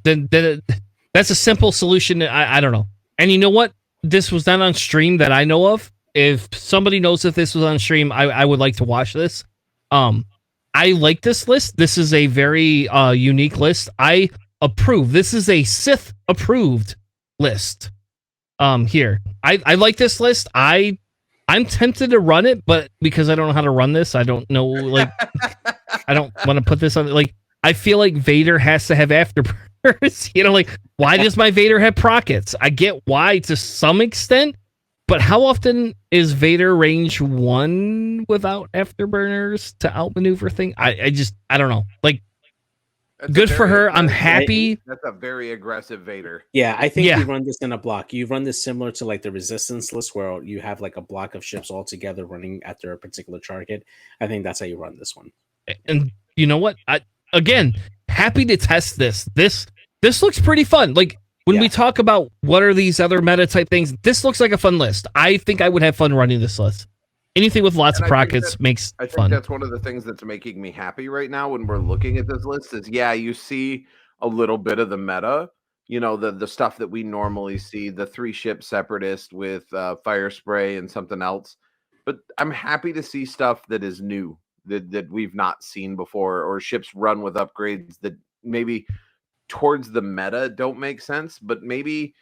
That's a simple solution. I don't know. And you know what? This was not on stream that I know of. If somebody knows if this was on stream, I would like to watch this. I like this list. This is a very unique list. I approve. This is a Sith approved list. Here. I like this list. I'm tempted to run it, but because I don't know how to run this, I don't know, like, I don't want to put this on, like, I feel like Vader has to have afterburners, you know, like, why does my Vader have prockets? I get why to some extent, but how often is Vader range 1 without afterburners to outmaneuver thing? I don't know. Like, That's good for her. I'm happy. That's a very aggressive Vader. Yeah, I think you run this in a block. You run this similar to like the Resistance list where you have like a block of ships all together running after a particular target. I think that's how you run this one. And you know what? Again, happy to test this. This looks pretty fun. Like, when we talk about what are these other meta type things, this looks like a fun list. I think I would have fun running this list. Anything with lots of prockets makes fun. I think that's one of the things that's making me happy right now when we're looking at this list is, you see a little bit of the meta, you know, the stuff that we normally see, the 3-ship Separatist with fire spray and something else. But I'm happy to see stuff that is new, that we've not seen before, or ships run with upgrades that maybe towards the meta don't make sense, but maybe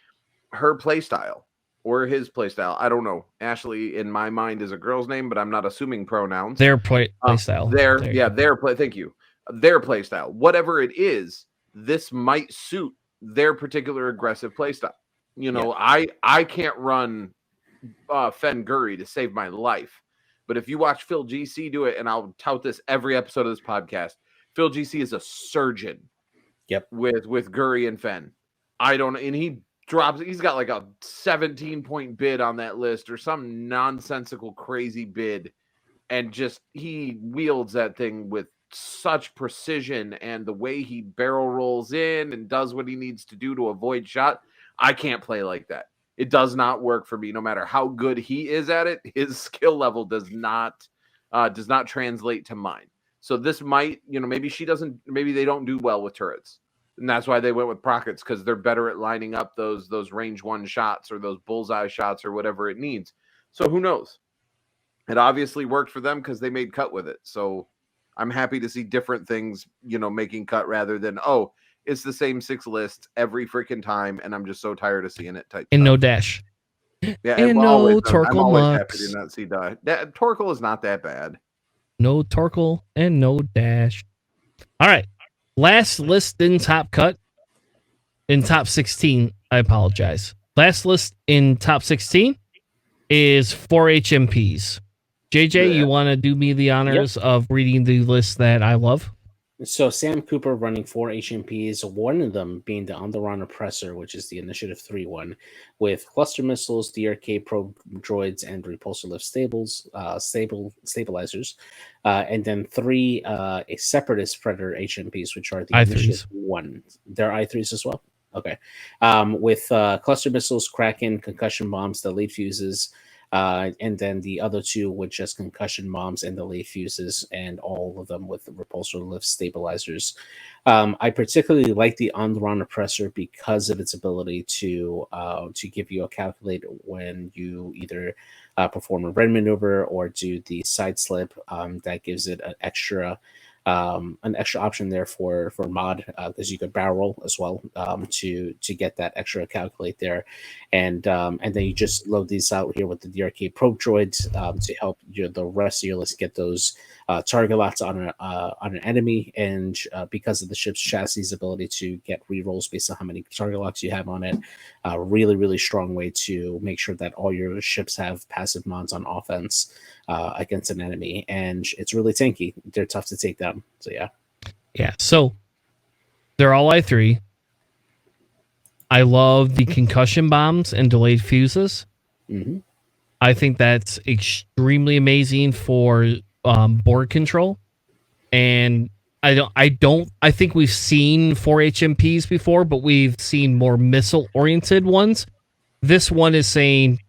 her playstyle or his playstyle. I don't know. Ashley, in my mind, is a girl's name, but I'm not assuming pronouns. Their playstyle. Thank you. Their playstyle. Whatever it is, this might suit their particular aggressive playstyle. You know, I can't run Fen Guri to save my life. But if you watch Phil GC do it, and I'll tout this every episode of this podcast, Phil GC is a surgeon. Yep. With Guri and Fen. He's got like a 17-point bid on that list or some nonsensical crazy bid, and just he wields that thing with such precision, and the way he barrel rolls in and does what he needs to do to avoid shot. I can't play like that. It does not work for me. No matter how good he is at it, his skill level does not translate to mine. So this might, maybe they don't do well with turrets. And that's why they went with prockets, because they're better at lining up those range 1 shots or those bullseye shots or whatever it needs. So who knows? It obviously worked for them because they made cut with it. So I'm happy to see different things, making cut rather than, it's the same 6 list every freaking time, and I'm just so tired of seeing it type. And no dash. Yeah, and no Torkoal I'm always Mux. happy to not see that. Torkoal is not that bad. No Torkoal and no dash. All right. Last list in top cut. In top 16, I apologize. Last list in top 16 is 4 HMPs. JJ, you want to do me the honors of reading the list that I love? So Sam Cooper running 4 HMPs, one of them being the Onderon Oppressor, which is the Initiative 3 one, with cluster missiles, DRK probe droids, and repulsor lift stabilizers, and then 3 Separatist Predator HMPs, which are the I3s. Initiative 1. They're I3s as well? Okay. With cluster missiles, Kraken, concussion bombs, delayed fuses, and then the other 2 with just concussion bombs and delayed fuses, and all of them with repulsor lift stabilizers. I particularly like the Onderon Oppressor because of its ability to give you a calculate when you either perform a red maneuver or do the side slip. That gives it an extra option there for mod, because you could barrel roll as well to get that extra calculate there, and then you just load these out here with the DRK probe droids to help the rest of your list get those target locks on an enemy, and because of the ship's chassis's ability to get rerolls based on how many target locks you have on it, really, really strong way to make sure that all your ships have passive mods on offense against an enemy, and it's really tanky. They're tough to take down. So so they're all I3. I love the concussion bombs and delayed fuses. Mm-hmm. I think that's extremely amazing for board control, and I think we've seen 4 HMPs before, but we've seen more missile oriented ones. This one is saying,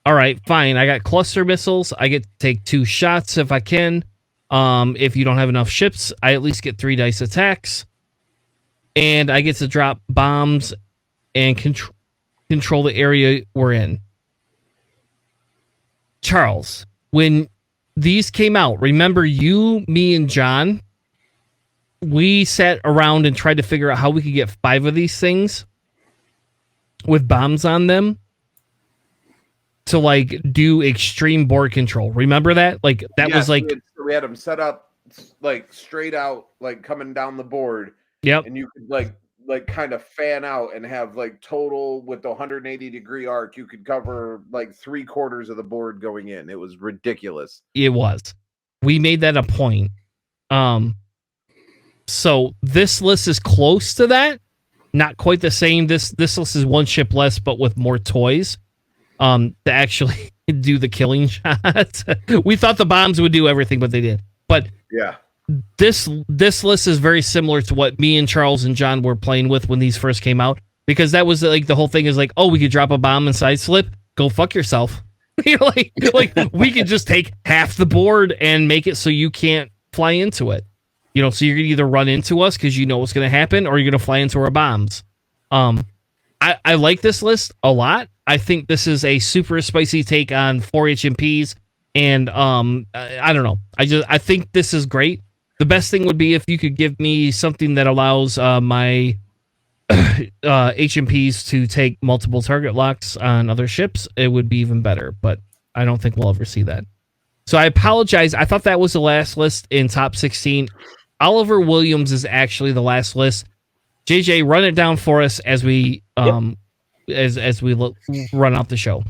all right, fine, I got cluster missiles, I get to take 2 shots if I can. If you don't have enough ships, I at least get 3 dice attacks, and I get to drop bombs and control the area we're in. Charles, when these came out, remember you, me, and John, we sat around and tried to figure out how we could get 5 of these things with bombs on them to like do extreme board control. Remember that? Like that was like we had them set up like straight out, like coming down the board. Yep. And you could like kind of fan out and have like total with the 180-degree arc, you could cover like 3/4 of the board going in. It was ridiculous. It was. We made that a point. So this list is close to that. Not quite the same. This list is 1 ship less, but with more toys. To actually do the killing shot. We thought the bombs would do everything, but they did. But yeah. This list is very similar to what me and Charles and John were playing with when these first came out, because that was like the whole thing is like, oh, we could drop a bomb and side slip. Go fuck yourself. You know, like we could just take half the board and make it so you can't fly into it. You know, so you're gonna either run into us because you know what's gonna happen, or you're gonna fly into our bombs. I like this list a lot. I think this is a super spicy take on 4 HMPs, and I don't know. I think this is great. The best thing would be if you could give me something that allows my HMPs to take multiple target locks on other ships. It would be even better, but I don't think we'll ever see that. So I apologize. I thought that was the last list in top 16. Oliver Williams is actually the last list. JJ, run it down for us as we as we run out the show.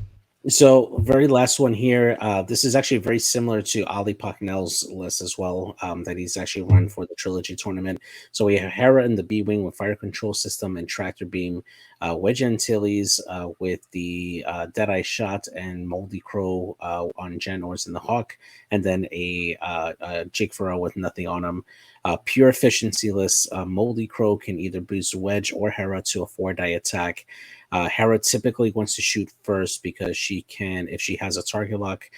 So, very last one here. This is actually very similar to Ali Pocknell's list as well, that he's actually run for the Trilogy tournament. So we have Hera in the B-Wing with fire control system and tractor beam, Wedge Antilles with the Deadeye shot and Moldy Crow on Jan Ors in the Hawk, and then a Jake Farrell with nothing on him. Pure efficiency list. Moldy Crow can either boost Wedge or Hera to a 4-die attack. Hera typically wants to shoot first because she can, if she has a target lock,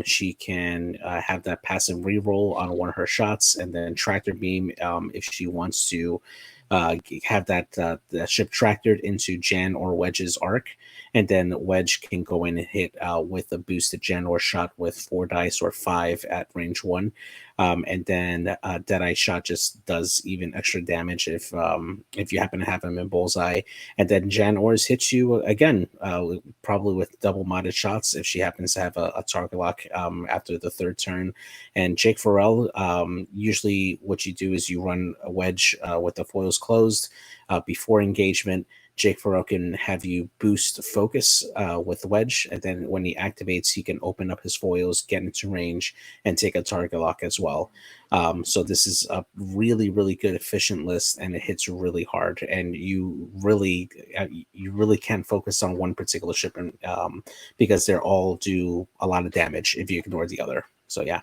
she can have that passive reroll on one of her shots, and then tractor beam if she wants to have that ship tractored into Jan or Wedge's arc, and then Wedge can go in and hit with a boosted Jan or shot with 4 dice or 5 at range 1. And then Deadeye shot just does even extra damage if you happen to have him in bullseye. And then Jan Ors hits you again, probably with double modded shots if she happens to have a target lock after the 3rd turn. And Jake Farrell, usually what you do is you run a Wedge with the foils closed before engagement. Jake Farrell can have you boost focus with Wedge, and then when he activates, he can open up his foils, get into range, and take a target lock as well. So this is a really, really good efficient list, and it hits really hard. And you really can't focus on one particular ship, and, because they're all do a lot of damage if you ignore the other. So yeah.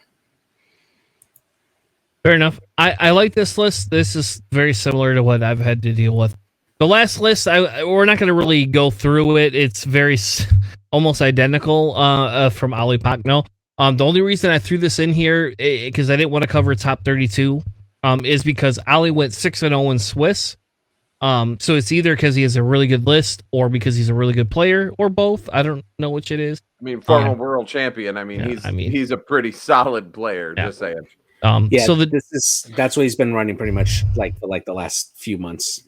Fair enough. I like this list. This is very similar to what I've had to deal with. The last list, we're not going to really go through it. It's very almost identical from Ali Pocknell. The only reason I threw this in here, because I didn't want to cover top 32, is because Ali went 6-0 in Swiss. So it's either because he has a really good list or because he's a really good player, or both. I don't know which it is. I mean, former world champion. He's a pretty solid player. Yeah. Just saying. So that's what he's been running pretty much for the last few months,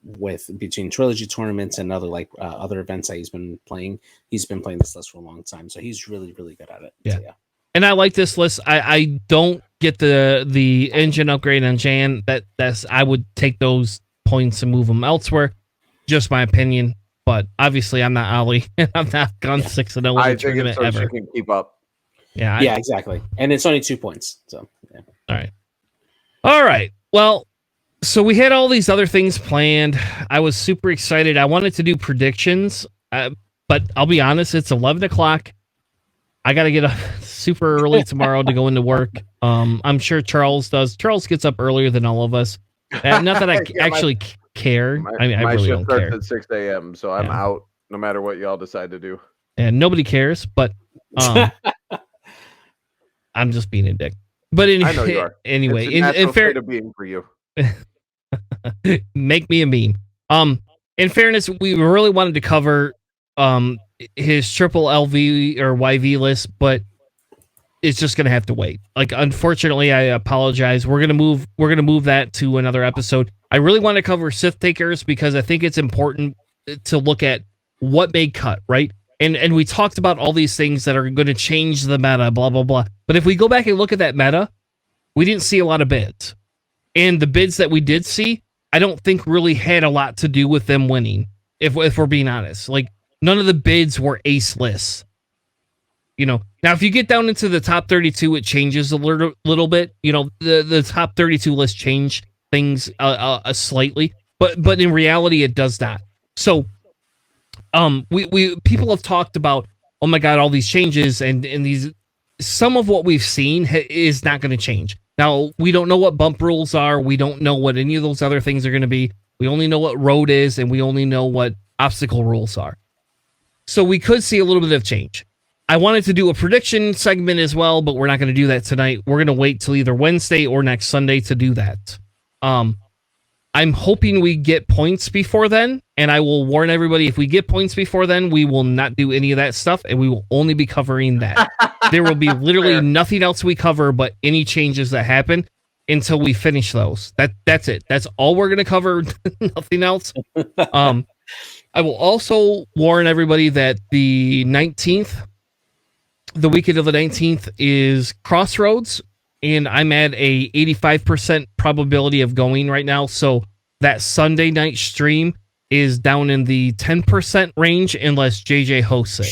with between Trilogy tournaments and other events that he's been playing. He's been playing this list for a long time, so he's really, really good at it. Yeah. So, yeah. And I like this list. I don't get the engine upgrade on Jan. That's I would take those points and move them elsewhere. Just my opinion, but obviously I'm not Ali. I'm not gone 6-0 in the tournament ever. She can keep up. Yeah, exactly. And it's only 2 points. So, yeah. All right. Well, so we had all these other things planned. I was super excited. I wanted to do predictions, but I'll be honest, it's 11 o'clock. I got to get up super early tomorrow to go into work. I'm sure Charles does. Charles gets up earlier than all of us. Not that I actually care. I really don't care. At 6 a.m., so I'm out no matter what y'all decide to do. And nobody cares, but I'm just being a dick. But I know you are. Anyway, in fair to being for you. Make me a meme. in fairness, we really wanted to cover his triple LV or YV list, but it's just gonna have to wait. Like, unfortunately, I apologize. We're gonna move that to another episode. I really want to cover Sith Takers because I think it's important to look at what made cut, right? And we talked about all these things that are going to change the meta, blah blah blah. But if we go back and look at that meta, we didn't see a lot of bids, and the bids that we did see, I don't think really had a lot to do with them winning. If we're being honest, like, none of the bids were ace lists. You know, now if you get down into the top 32, it changes a little bit. You know, the top 32 list change things slightly, but in reality, it does not. So, we people have talked about, oh my God, all these changes and these, some of what we've seen is not going to change. Now, we don't know what bump rules are. We don't know what any of those other things are going to be. We only know what road is, and we only know what obstacle rules are. So we could see a little bit of change. I wanted to do a prediction segment as well, but we're not going to do that tonight. We're going to wait till either Wednesday or next Sunday to do that. I'm hoping we get points before then, and I will warn everybody, if we get points before then, we will not do any of that stuff, and we will only be covering that. There will be literally nothing else we cover but any changes that happen until we finish those. That's it. That's all we're going to cover. Nothing else. I will also warn everybody that the 19th, the weekend of the 19th, is Crossroads, and I'm at a 85% probability of going right now. So that Sunday night stream is down in the 10% range unless JJ hosts it.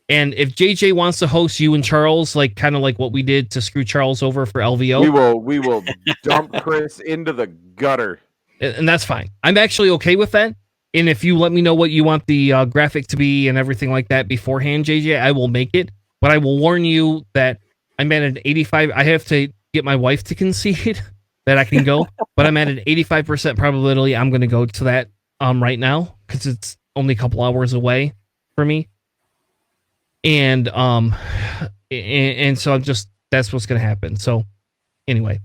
And if JJ wants to host you and Charles, like kind of like what we did to screw Charles over for LVO, we will dump Chris into the gutter, and that's fine. I'm actually okay with that. And if you let me know what you want the graphic to be and everything like that beforehand, JJ, I will make it. But I will warn you that I'm at an 85. I have to get my wife to concede that I can go, but I'm at an 85% probability I'm going to go to that right now because it's only a couple hours away for me. And so I'm just, that's what's going to happen. So anyway,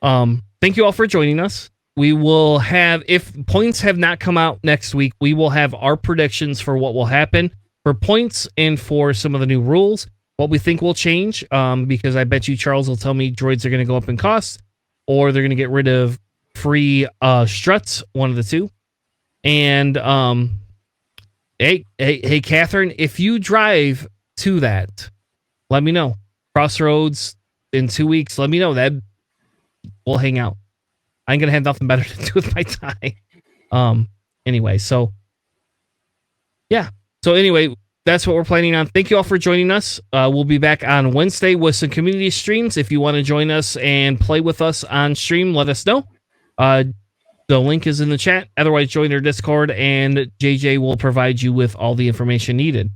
thank you all for joining us. We will have, if points have not come out next week, we will have our predictions for what will happen for points and for some of the new rules, what we think will change, because I bet you Charles will tell me droids are going to go up in cost, or they're going to get rid of free struts, one of the two. And hey, Catherine, if you drive to that, let me know. Crossroads in 2 weeks, let me know. That we'll hang out. I ain't gonna have nothing better to do with my time. Anyway, so yeah. So anyway, that's what we're planning on. Thank you all for joining us. We'll be back on Wednesday with some community streams. If you want to join us and play with us on stream, let us know. The link is in the chat. Otherwise, join our Discord, and JJ will provide you with all the information needed.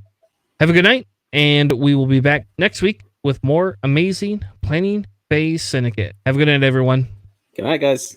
Have a good night, and we will be back next week with more amazing Planning Phase Syndicate. Have a good night, everyone. Good night, guys.